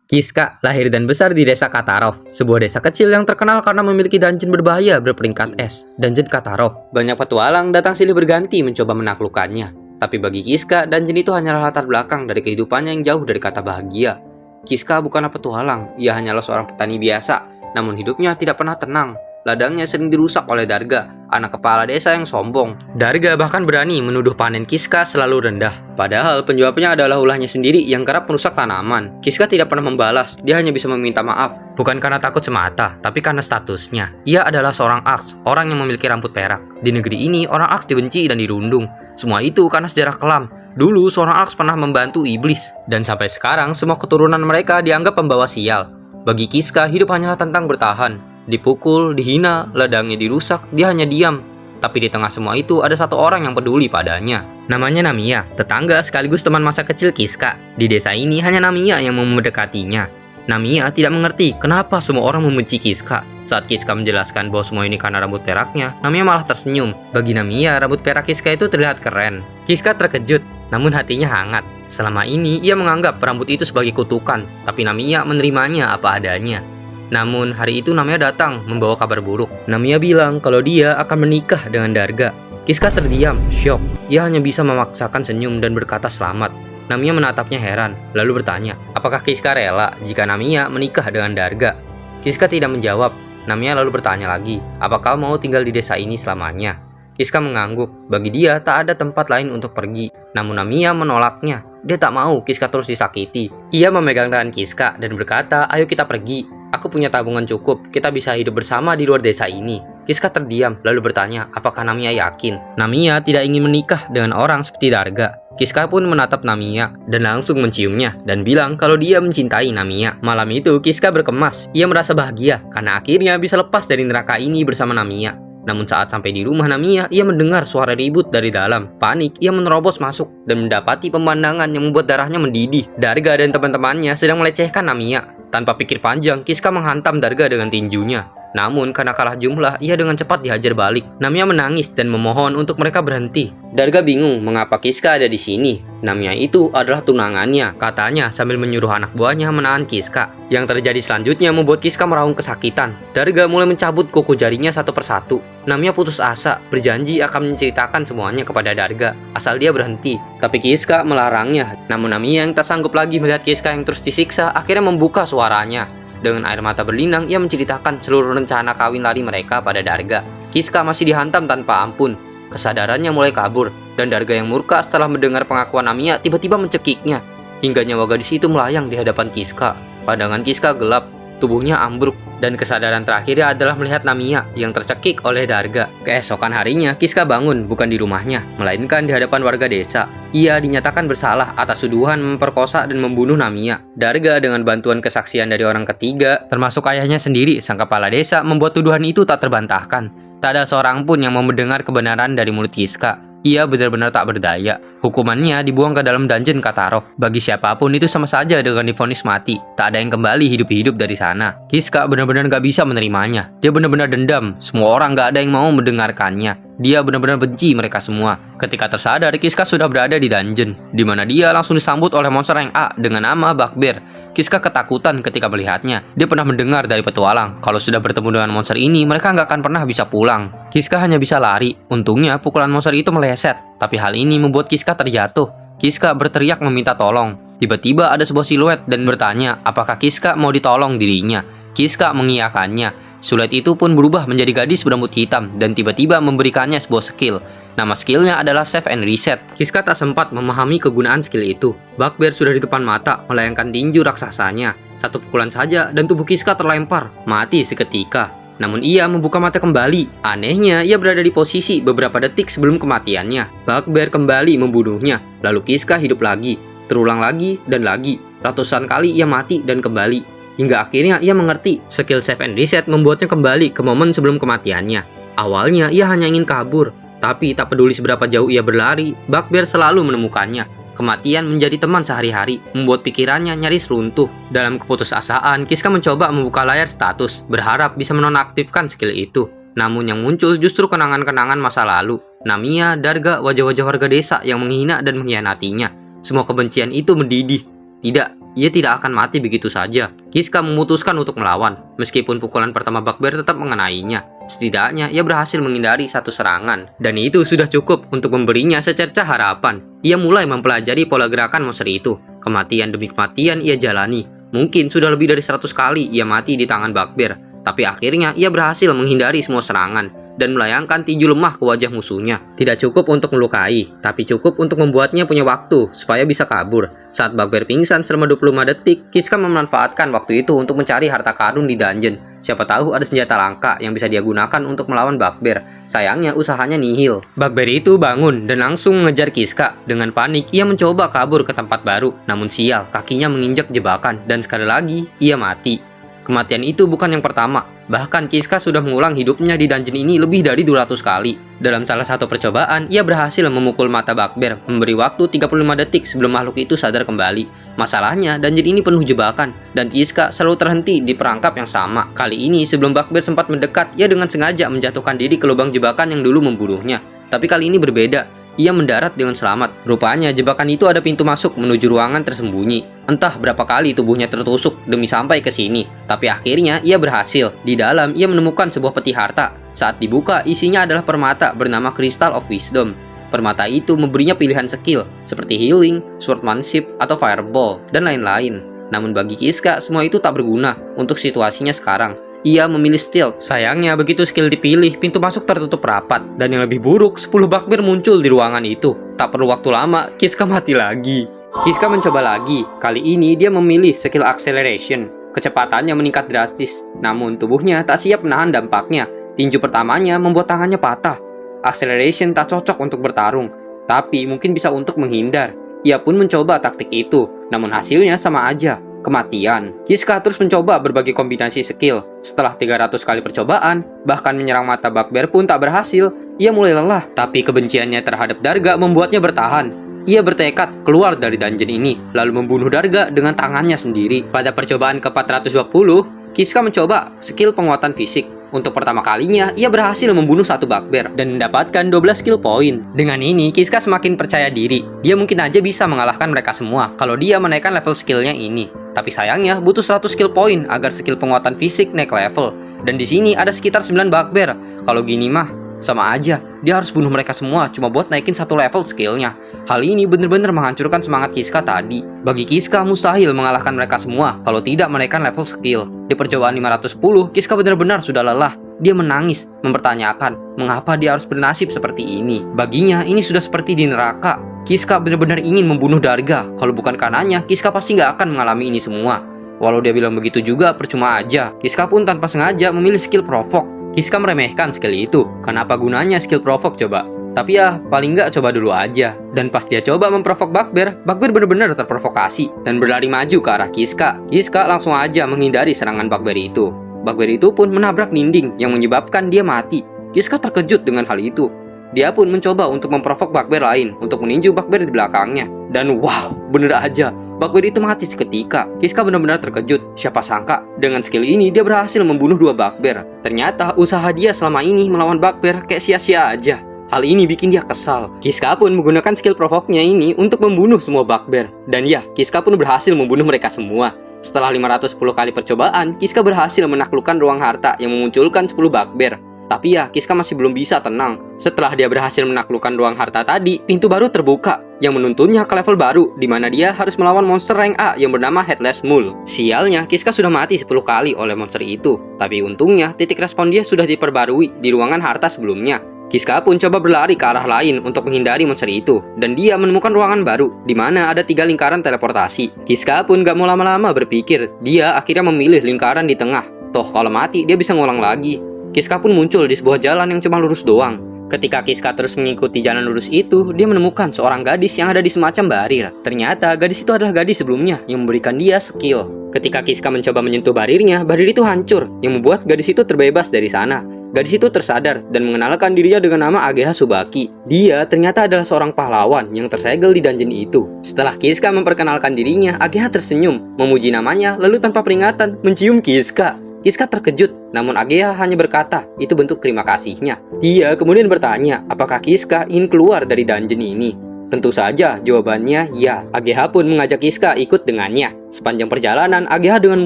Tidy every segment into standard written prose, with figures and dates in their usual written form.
Kiska lahir dan besar di desa Katarov, sebuah desa kecil yang terkenal karena memiliki dungeon berbahaya berperingkat S. Dungeon Katarov. Banyak petualang datang silih berganti mencoba menaklukkannya. Tapi bagi Kiska, dungeon itu hanyalah latar belakang dari kehidupannya yang jauh dari kata bahagia. Kiska bukanlah petualang, ia hanyalah seorang petani biasa, namun hidupnya tidak pernah tenang. Ladangnya sering dirusak oleh Darga, anak kepala desa yang sombong. Darga bahkan berani menuduh panen Kiska selalu rendah. Padahal penjawabnya adalah ulahnya sendiri yang kerap merusak tanaman. Kiska tidak pernah membalas, dia hanya bisa meminta maaf. Bukan karena takut semata, tapi karena statusnya. Ia adalah seorang Aks, orang yang memiliki rambut perak. Di negeri ini, orang Aks dibenci dan dirundung. Semua itu karena sejarah kelam. Dulu, seorang Aks pernah membantu iblis. Dan sampai sekarang, semua keturunan mereka dianggap pembawa sial. Bagi Kiska, hidup hanyalah tentang bertahan. Dipukul, dihina, ladangnya dirusak, dia hanya diam. Tapi di tengah semua itu ada satu orang yang peduli padanya. Namanya Namiya, tetangga sekaligus teman masa kecil Kiska. Di desa ini hanya Namiya yang mau mendekatinya. Namiya tidak mengerti kenapa semua orang membenci Kiska. Saat Kiska menjelaskan bahwa semua ini karena rambut peraknya, Namiya malah tersenyum. Bagi Namiya, rambut perak Kiska itu terlihat keren. Kiska terkejut, namun hatinya hangat. Selama ini ia menganggap rambut itu sebagai kutukan, tapi Namiya menerimanya apa adanya. Namun hari itu Namiya datang membawa kabar buruk. Namiya bilang kalau dia akan menikah dengan Darga. Kiska terdiam, syok. Ia hanya bisa memaksakan senyum dan berkata selamat. Namiya menatapnya heran, lalu bertanya, apakah Kiska rela jika Namiya menikah dengan Darga? Kiska tidak menjawab. Namiya lalu bertanya lagi, apakah kau mau tinggal di desa ini selamanya? Kiska mengangguk, bagi dia tak ada tempat lain untuk pergi. Namun Namiya menolaknya. Dia tak mau Kiska terus disakiti. Ia memegang tangan Kiska dan berkata, ayo kita pergi. Aku punya tabungan cukup, kita bisa hidup bersama di luar desa ini. Kiska terdiam, lalu bertanya, apakah Namiya yakin? Namiya tidak ingin menikah dengan orang seperti Darga. Kiska pun menatap Namiya dan langsung menciumnya dan bilang kalau dia mencintai Namiya. Malam itu Kiska berkemas, ia merasa bahagia karena akhirnya bisa lepas dari neraka ini bersama Namiya. Namun saat sampai di rumah Namiya, ia mendengar suara ribut dari dalam. Panik, ia menerobos masuk dan mendapati pemandangan yang membuat darahnya mendidih. Darga dan teman-temannya sedang melecehkan Namiya. Tanpa pikir panjang, Kiska menghantam Darga dengan tinjunya. Namun karena kalah jumlah, ia dengan cepat dihajar balik. Namiya menangis dan memohon untuk mereka berhenti. Darga bingung mengapa Kiska ada di sini. Namiya itu adalah tunangannya, katanya sambil menyuruh anak buahnya menahan Kiska. Yang terjadi selanjutnya membuat Kiska meraung kesakitan. Darga mulai mencabut kuku jarinya satu persatu. Namiya putus asa, berjanji akan menceritakan semuanya kepada Darga, asal dia berhenti. Tapi Kiska melarangnya. Namun Namiya yang tak sanggup lagi melihat Kiska yang terus disiksa, akhirnya membuka suaranya. Dengan air mata berlinang, ia menceritakan seluruh rencana kawin lari mereka pada Darga. Kiska masih dihantam tanpa ampun. Kesadarannya mulai kabur, dan Darga yang murka setelah mendengar pengakuan Namiya tiba-tiba mencekiknya. Hingga nyawa gadis itu melayang di hadapan Kiska. Pandangan Kiska gelap, tubuhnya ambruk, dan kesadaran terakhirnya adalah melihat Namiya yang tercekik oleh Darga. Keesokan harinya, Kiska bangun bukan di rumahnya, melainkan di hadapan warga desa. Ia dinyatakan bersalah atas tuduhan memperkosa dan membunuh Namiya. Darga dengan bantuan kesaksian dari orang ketiga, termasuk ayahnya sendiri, sang kepala desa, membuat tuduhan itu tak terbantahkan. Tak ada seorang pun yang mau mendengar kebenaran dari mulut Kiska. Ia benar-benar tak berdaya. Hukumannya dibuang ke dalam dungeon Katarov. Bagi siapapun itu sama saja dengan divonis mati. Tak ada yang kembali hidup-hidup dari sana. Kiska benar-benar gak bisa menerimanya. Dia benar-benar dendam. Semua orang gak ada yang mau mendengarkannya. Dia benar-benar benci mereka semua. Ketika tersadar, Kiska sudah berada di dungeon, di mana dia langsung disambut oleh monster yang A dengan nama Bugbear. Kiska ketakutan ketika melihatnya. Dia pernah mendengar dari petualang kalau sudah bertemu dengan monster ini, mereka nggak akan pernah bisa pulang. Kiska hanya bisa lari. Untungnya pukulan monster itu meleset, tapi hal ini membuat Kiska terjatuh. Kiska berteriak meminta tolong. Tiba-tiba ada sebuah siluet dan bertanya apakah Kiska mau ditolong dirinya. Kiska mengiyakannya. Siluet itu pun berubah menjadi gadis berambut hitam dan tiba-tiba memberikannya sebuah skill. Nama skillnya adalah Save and Reset. Kiska tak sempat memahami kegunaan skill itu. Bugbear sudah di depan mata melayangkan tinju raksasanya. Satu pukulan saja dan tubuh Kiska terlempar, mati seketika. Namun ia membuka mata kembali. Anehnya, ia berada di posisi beberapa detik sebelum kematiannya. Bugbear kembali membunuhnya. Lalu Kiska hidup lagi, terulang lagi dan lagi. Ratusan kali ia mati dan kembali. Hingga akhirnya ia mengerti, skill Save and Reset membuatnya kembali ke momen sebelum kematiannya. Awalnya ia hanya ingin kabur, tapi tak peduli seberapa jauh ia berlari, Bugbear selalu menemukannya. Kematian menjadi teman sehari-hari, membuat pikirannya nyaris runtuh. Dalam keputusasaan, Kiska mencoba membuka layar status, berharap bisa menonaktifkan skill itu. Namun yang muncul justru kenangan-kenangan masa lalu. Namiya, Darga, wajah-wajah warga desa yang menghina dan mengkhianatinya. Semua kebencian itu mendidih. Tidak, ia tidak akan mati begitu saja. Kiska memutuskan untuk melawan, meskipun pukulan pertama bugbear tetap mengenainya. Setidaknya ia berhasil menghindari satu serangan, dan itu sudah cukup untuk memberinya secercah harapan. Ia mulai mempelajari pola gerakan monster itu. Kematian demi kematian ia jalani. Mungkin sudah lebih dari 100 kali ia mati di tangan bugbear, tapi akhirnya ia berhasil menghindari semua serangan dan melayangkan tinju lemah ke wajah musuhnya. Tidak cukup untuk melukai, tapi cukup untuk membuatnya punya waktu supaya bisa kabur. Saat bugbear pingsan selama 25 detik, Kiska memanfaatkan waktu itu untuk mencari harta karun di dungeon. Siapa tahu ada senjata langka yang bisa dia gunakan untuk melawan bugbear. Sayangnya usahanya nihil. Bugbear itu bangun dan langsung mengejar Kiska. Dengan panik, ia mencoba kabur ke tempat baru. Namun sial, kakinya menginjak jebakan dan sekali lagi ia mati. Kematian itu bukan yang pertama. Bahkan Kiska sudah mengulang hidupnya di dungeon ini lebih dari 200 kali. Dalam salah satu percobaan, ia berhasil memukul mata bugbear, memberi waktu 35 detik sebelum makhluk itu sadar kembali. Masalahnya, dungeon ini penuh jebakan, dan Kiska selalu terhenti di perangkap yang sama. Kali ini, sebelum bugbear sempat mendekat, ia dengan sengaja menjatuhkan diri ke lubang jebakan yang dulu membunuhnya. Tapi kali ini berbeda. Ia mendarat dengan selamat. Rupanya jebakan itu ada pintu masuk menuju ruangan tersembunyi. Entah berapa kali tubuhnya tertusuk demi sampai ke sini. Tapi akhirnya ia berhasil. Di dalam ia menemukan sebuah peti harta. Saat dibuka isinya adalah permata bernama Crystal of Wisdom. Permata itu memberinya pilihan skill seperti healing, swordsmanship, atau fireball, dan lain-lain. Namun bagi Kiska semua itu tak berguna untuk situasinya sekarang. Ia memilih stealth. Sayangnya begitu skill dipilih, pintu masuk tertutup rapat. Dan yang lebih buruk, 10 bugbear muncul di ruangan itu. Tak perlu waktu lama, Kiska mati lagi. Kiska mencoba lagi. Kali ini dia memilih skill acceleration. Kecepatannya meningkat drastis. Namun tubuhnya tak siap menahan dampaknya. Tinju pertamanya membuat tangannya patah. Acceleration tak cocok untuk bertarung, tapi mungkin bisa untuk menghindar. Ia pun mencoba taktik itu, namun hasilnya sama aja. Kematian. Kiska terus mencoba berbagai kombinasi skill. Setelah 300 kali percobaan, bahkan menyerang mata bugbear pun tak berhasil. Ia mulai lelah, tapi kebenciannya terhadap Darga membuatnya bertahan. Ia bertekad keluar dari dungeon ini, lalu membunuh Darga dengan tangannya sendiri. Pada percobaan ke-420, Kiska mencoba skill penguatan fisik. Untuk pertama kalinya, ia berhasil membunuh satu bugbear dan mendapatkan 12 skill point. Dengan ini, Kiska semakin percaya diri. Dia mungkin aja bisa mengalahkan mereka semua kalau dia menaikkan level skillnya ini. Tapi sayangnya butuh 100 skill point agar skill penguatan fisik naik level. Dan di sini ada sekitar 9 bugbear. Kalau gini mah sama aja, dia harus bunuh mereka semua cuma buat naikin satu level skillnya. Hal ini benar-benar menghancurkan semangat Kiska tadi. Bagi Kiska mustahil mengalahkan mereka semua kalau tidak menaikkan level skill. Di percobaan 510, Kiska benar-benar sudah lelah. Dia menangis, mempertanyakan mengapa dia harus bernasib seperti ini. Baginya ini sudah seperti di neraka. Kiska benar-benar ingin membunuh Darga. Kalau bukan karenanya, Kiska pasti nggak akan mengalami ini semua. Walau dia bilang begitu juga, percuma aja. Kiska pun tanpa sengaja memilih skill provoke. Kiska meremehkan skill itu. Kenapa gunanya skill provoke coba? Tapi ya, paling nggak coba dulu aja. Dan pas dia coba memprovok bugbear, bugbear benar-benar terprovokasi dan berlari maju ke arah Kiska. Kiska langsung aja menghindari serangan bugbear itu. Bugbear itu pun menabrak dinding yang menyebabkan dia mati. Kiska terkejut dengan hal itu. Dia pun mencoba untuk memprovok bugbear lain untuk meninju bugbear di belakangnya. Dan wow, bener aja, bugbear itu mati seketika. Kiska benar-benar terkejut. Siapa sangka, dengan skill ini dia berhasil membunuh 2 bugbear. Ternyata usaha dia selama ini melawan bugbear kayak sia-sia aja. Hal ini bikin dia kesal. Kiska pun menggunakan skill provoknya ini untuk membunuh semua bugbear. Dan ya, Kiska pun berhasil membunuh mereka semua. Setelah 510 kali percobaan, Kiska berhasil menaklukkan ruang harta yang memunculkan 10 bugbear. Tapi ya, Kiska masih belum bisa tenang. Setelah dia berhasil menaklukkan ruang harta tadi, pintu baru terbuka yang menuntunnya ke level baru, di mana dia harus melawan monster rank A yang bernama Headless Mule. Sialnya, Kiska sudah mati 10 kali oleh monster itu. Tapi untungnya, titik respon dia sudah diperbarui di ruangan harta sebelumnya. Kiska pun coba berlari ke arah lain untuk menghindari monster itu, dan dia menemukan ruangan baru, di mana ada 3 lingkaran teleportasi. Kiska pun gak mau lama-lama berpikir, dia akhirnya memilih lingkaran di tengah. Toh kalau mati, dia bisa ngulang lagi. Kiska pun muncul di sebuah jalan yang cuma lurus doang. Ketika Kiska terus mengikuti jalan lurus itu, dia menemukan seorang gadis yang ada di semacam barir. Ternyata gadis itu adalah gadis sebelumnya yang memberikan dia skill. Ketika Kiska mencoba menyentuh barirnya, barir itu hancur, yang membuat gadis itu terbebas dari sana. Gadis itu tersadar dan mengenalkan dirinya dengan nama Ageha Tsubaki. Dia ternyata adalah seorang pahlawan yang tersegel di dungeon itu. Setelah Kiska memperkenalkan dirinya, Ageha tersenyum, memuji namanya, lalu tanpa peringatan mencium Kiska. Kiska terkejut, namun Ageha hanya berkata, itu bentuk terima kasihnya. Dia kemudian bertanya, apakah Kiska ingin keluar dari dungeon ini. Tentu saja jawabannya ya. AGH pun mengajak Kiska ikut dengannya. Sepanjang perjalanan, AGH dengan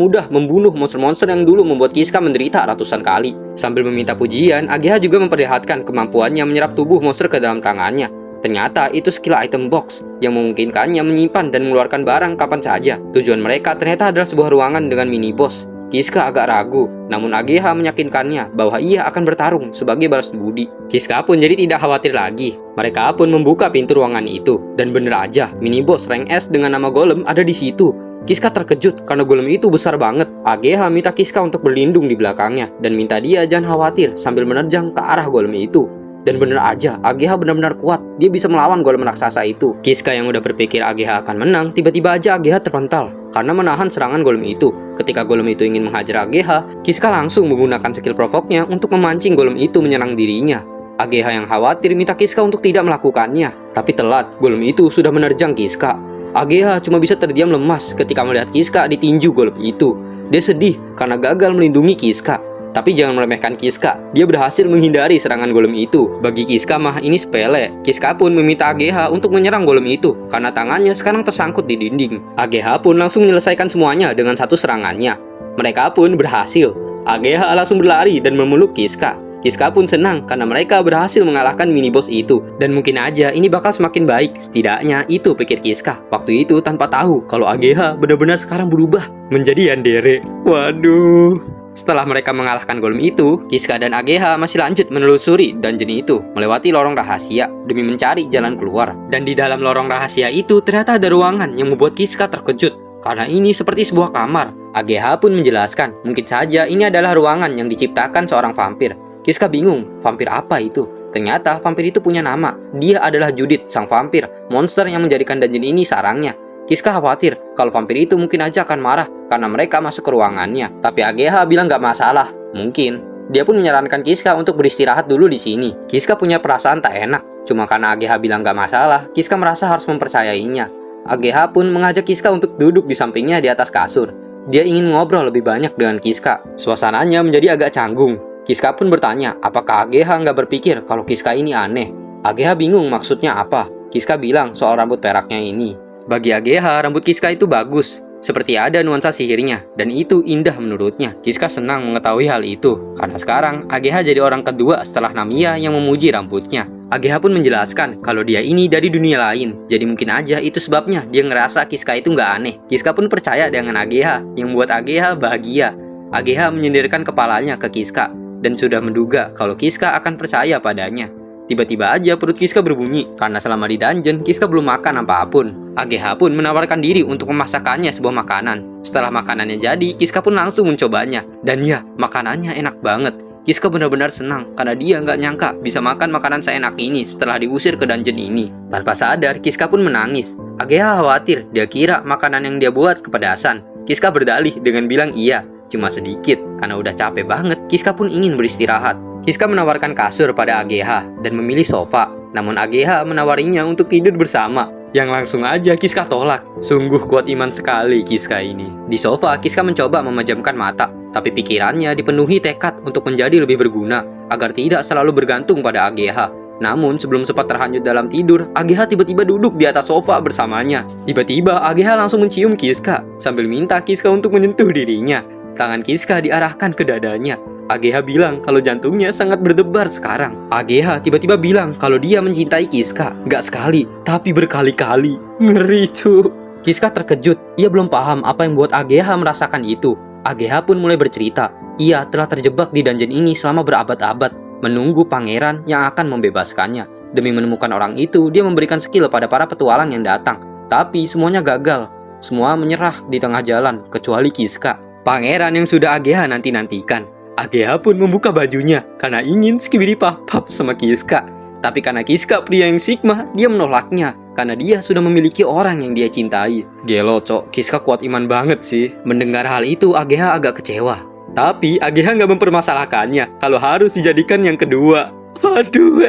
mudah membunuh monster-monster yang dulu membuat Kiska menderita ratusan kali. Sambil meminta pujian, AGH juga memperlihatkan kemampuannya menyerap tubuh monster ke dalam tangannya. Ternyata itu skill item box yang memungkinkannya menyimpan dan mengeluarkan barang kapan saja. Tujuan mereka ternyata adalah sebuah ruangan dengan mini boss. Kiska agak ragu, namun AGH meyakinkannya bahwa ia akan bertarung sebagai balas budi. Kiska pun jadi tidak khawatir lagi. Mereka pun membuka pintu ruangan itu, dan bener aja, mini boss rank S dengan nama Golem ada di situ. Kiska terkejut karena golem itu besar banget. AGH minta Kiska untuk berlindung di belakangnya dan minta dia jangan khawatir sambil menerjang ke arah golem itu. Dan bener aja, AGH benar-benar kuat. Dia bisa melawan golem raksasa itu. Kiska yang udah berpikir AGH akan menang, tiba-tiba aja AGH terpental karena menahan serangan golem itu. Ketika golem itu ingin menghajar AGH, Kiska langsung menggunakan skill provoknya untuk memancing golem itu menyerang dirinya. AGH yang khawatir minta Kiska untuk tidak melakukannya, tapi telat, golem itu sudah menerjang Kiska. AGH cuma bisa terdiam lemas ketika melihat Kiska ditinju golem itu. Dia sedih karena gagal melindungi Kiska. Tapi jangan meremehkan Kiska, dia berhasil menghindari serangan golem itu. Bagi Kiska mah ini sepele. Kiska pun meminta AGH untuk menyerang golem itu karena tangannya sekarang tersangkut di dinding. AGH pun langsung menyelesaikan semuanya dengan satu serangannya. Mereka pun berhasil. AGH langsung berlari dan memeluk Kiska. Kiska pun senang karena mereka berhasil mengalahkan mini boss itu. Dan mungkin aja ini bakal semakin baik. Setidaknya itu pikir Kiska waktu itu tanpa tahu kalau AGH benar-benar sekarang berubah menjadi yandere. Waduh. Setelah mereka mengalahkan golem itu, Kiska dan AGH masih lanjut menelusuri dungeon itu, melewati lorong rahasia demi mencari jalan keluar. Dan di dalam lorong rahasia itu ternyata ada ruangan yang membuat Kiska terkejut, karena ini seperti sebuah kamar. AGH pun menjelaskan, mungkin saja ini adalah ruangan yang diciptakan seorang vampir. Kiska bingung, vampir apa itu? Ternyata vampir itu punya nama. Dia adalah Judith, sang vampir, monster yang menjadikan dungeon ini sarangnya. Kiska khawatir kalau vampir itu mungkin aja akan marah karena mereka masuk ke ruangannya. Tapi AGH bilang gak masalah. Mungkin. Dia pun menyarankan Kiska untuk beristirahat dulu di sini. Kiska punya perasaan tak enak. Cuma karena AGH bilang gak masalah, Kiska merasa harus mempercayainya. AGH pun mengajak Kiska untuk duduk di sampingnya di atas kasur. Dia ingin ngobrol lebih banyak dengan Kiska. Suasananya menjadi agak canggung. Kiska pun bertanya, apakah AGH nggak berpikir kalau Kiska ini aneh? AGH bingung maksudnya apa. Kiska bilang soal rambut peraknya ini. Bagi AGH, rambut Kiska itu bagus, seperti ada nuansa sihirnya, dan itu indah menurutnya. Kiska senang mengetahui hal itu, karena sekarang AGH jadi orang kedua setelah Namiya yang memuji rambutnya. AGH pun menjelaskan kalau dia ini dari dunia lain, jadi mungkin aja itu sebabnya dia ngerasa Kiska itu nggak aneh. Kiska pun percaya dengan AGH, yang membuat AGH bahagia. AGH menyindirkan kepalanya ke Kiska, dan sudah menduga kalau Kiska akan percaya padanya. Tiba-tiba aja perut Kiska berbunyi, karena selama di dungeon, Kiska belum makan apapun. AGH pun menawarkan diri untuk memasakkannya sebuah makanan. Setelah makanannya jadi, Kiska pun langsung mencobanya. Dan ya, makanannya enak banget. Kiska benar-benar senang, karena dia nggak nyangka bisa makan makanan seenak ini setelah diusir ke dungeon ini. Tanpa sadar, Kiska pun menangis. AGH khawatir, dia kira makanan yang dia buat kepedasan. Kiska berdalih dengan bilang iya, cuma sedikit. Karena udah capek banget, Kiska pun ingin beristirahat. Kiska menawarkan kasur pada AGH dan memilih sofa. Namun AGH menawarinya untuk tidur bersama. Yang langsung aja Kiska tolak. Sungguh kuat iman sekali Kiska ini. Di sofa, Kiska mencoba memejamkan mata. Tapi pikirannya dipenuhi tekad untuk menjadi lebih berguna, agar tidak selalu bergantung pada AGH. Namun sebelum sempat terhanyut dalam tidur, AGH tiba-tiba duduk di atas sofa bersamanya. Tiba-tiba AGH langsung mencium Kiska, sambil minta Kiska untuk menyentuh dirinya. Tangan Kiska diarahkan ke dadanya. AGH bilang kalau jantungnya sangat berdebar sekarang. AGH tiba-tiba bilang kalau dia mencintai Kiska. Gak sekali, tapi berkali-kali. Ngeri cu. Kiska terkejut. Ia belum paham apa yang buat AGH merasakan itu. AGH pun mulai bercerita. Ia telah terjebak di dungeon ini selama berabad-abad, menunggu pangeran yang akan membebaskannya. Demi menemukan orang itu, dia memberikan skill pada para petualang yang datang. Tapi semuanya gagal. Semua menyerah di tengah jalan, kecuali Kiska, pangeran yang sudah AGH nanti-nantikan. AGH pun membuka bajunya karena ingin skibidi-pap-pap sama Kiska. Tapi karena Kiska pria yang Sigma, dia menolaknya karena dia sudah memiliki orang yang dia cintai. Gelo cok, Kiska kuat iman banget sih. Mendengar hal itu, AGH agak kecewa. Tapi AGH nggak mempermasalahkannya kalau harus dijadikan yang kedua. Waduh,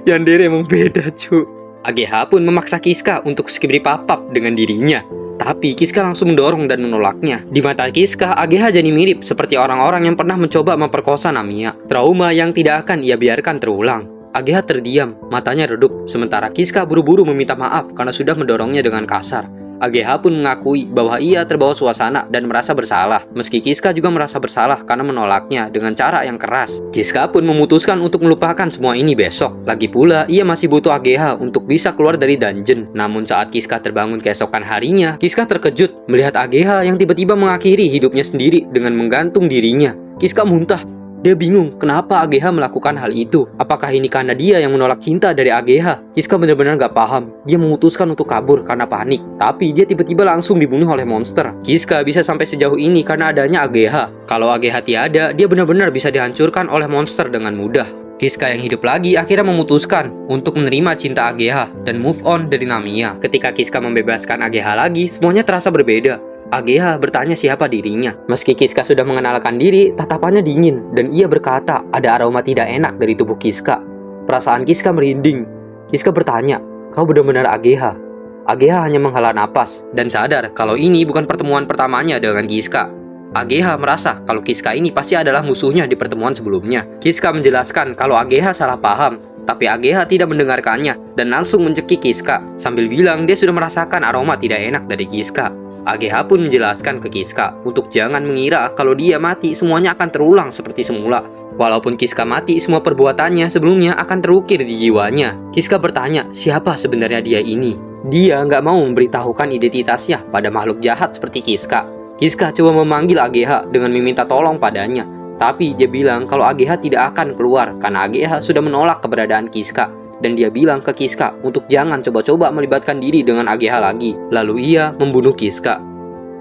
yandere emang beda cu. AGH pun memaksa Kiska untuk skibidi-pap-pap dengan dirinya. Tapi Kiska langsung mendorong dan menolaknya. Di mata Kiska, AGH jadi mirip seperti orang-orang yang pernah mencoba memperkosa Namiya. Trauma yang tidak akan ia biarkan terulang. AGH terdiam, matanya redup, sementara Kiska buru-buru meminta maaf karena sudah mendorongnya dengan kasar. AGH pun mengakui bahwa ia terbawa suasana dan merasa bersalah, meski Kiska juga merasa bersalah karena menolaknya dengan cara yang keras. Kiska pun memutuskan untuk melupakan semua ini besok. Lagi pula, ia masih butuh AGH untuk bisa keluar dari dungeon. Namun saat Kiska terbangun keesokan harinya, Kiska terkejut melihat AGH yang tiba-tiba mengakhiri hidupnya sendiri dengan menggantung dirinya. Kiska muntah. Dia bingung kenapa AGH melakukan hal itu. Apakah ini karena dia yang menolak cinta dari AGH? Kiska benar-benar gak paham. Dia memutuskan untuk kabur karena panik. Tapi dia tiba-tiba langsung dibunuh oleh monster. Kiska bisa sampai sejauh ini karena adanya AGH. Kalau AGH tiada, dia benar-benar bisa dihancurkan oleh monster dengan mudah. Kiska yang hidup lagi akhirnya memutuskan untuk menerima cinta AGH dan move on dari Namiya. Ketika Kiska membebaskan AGH lagi, semuanya terasa berbeda. AGH bertanya siapa dirinya. Meski Kiska sudah mengenalkan diri, tatapannya dingin dan ia berkata ada aroma tidak enak dari tubuh Kiska. Perasaan Kiska merinding. Kiska bertanya, "Kau benar-benar AGH?" AGH hanya menghela napas dan sadar kalau ini bukan pertemuan pertamanya dengan Kiska. AGH merasa kalau Kiska ini pasti adalah musuhnya di pertemuan sebelumnya. Kiska menjelaskan kalau AGH salah paham, tapi AGH tidak mendengarkannya dan langsung mencekik Kiska sambil bilang dia sudah merasakan aroma tidak enak dari Kiska. AGH pun menjelaskan ke Kiska untuk jangan mengira kalau dia mati semuanya akan terulang seperti semula. Walaupun Kiska mati, semua perbuatannya sebelumnya akan terukir di jiwanya. Kiska bertanya siapa sebenarnya dia ini. Dia nggak mau memberitahukan identitasnya pada makhluk jahat seperti Kiska. Kiska coba memanggil AGH dengan meminta tolong padanya. Tapi dia bilang kalau AGH tidak akan keluar karena AGH sudah menolak keberadaan Kiska. Dan dia bilang ke Kiska untuk jangan coba-coba melibatkan diri dengan AGH lagi. Lalu ia membunuh Kiska.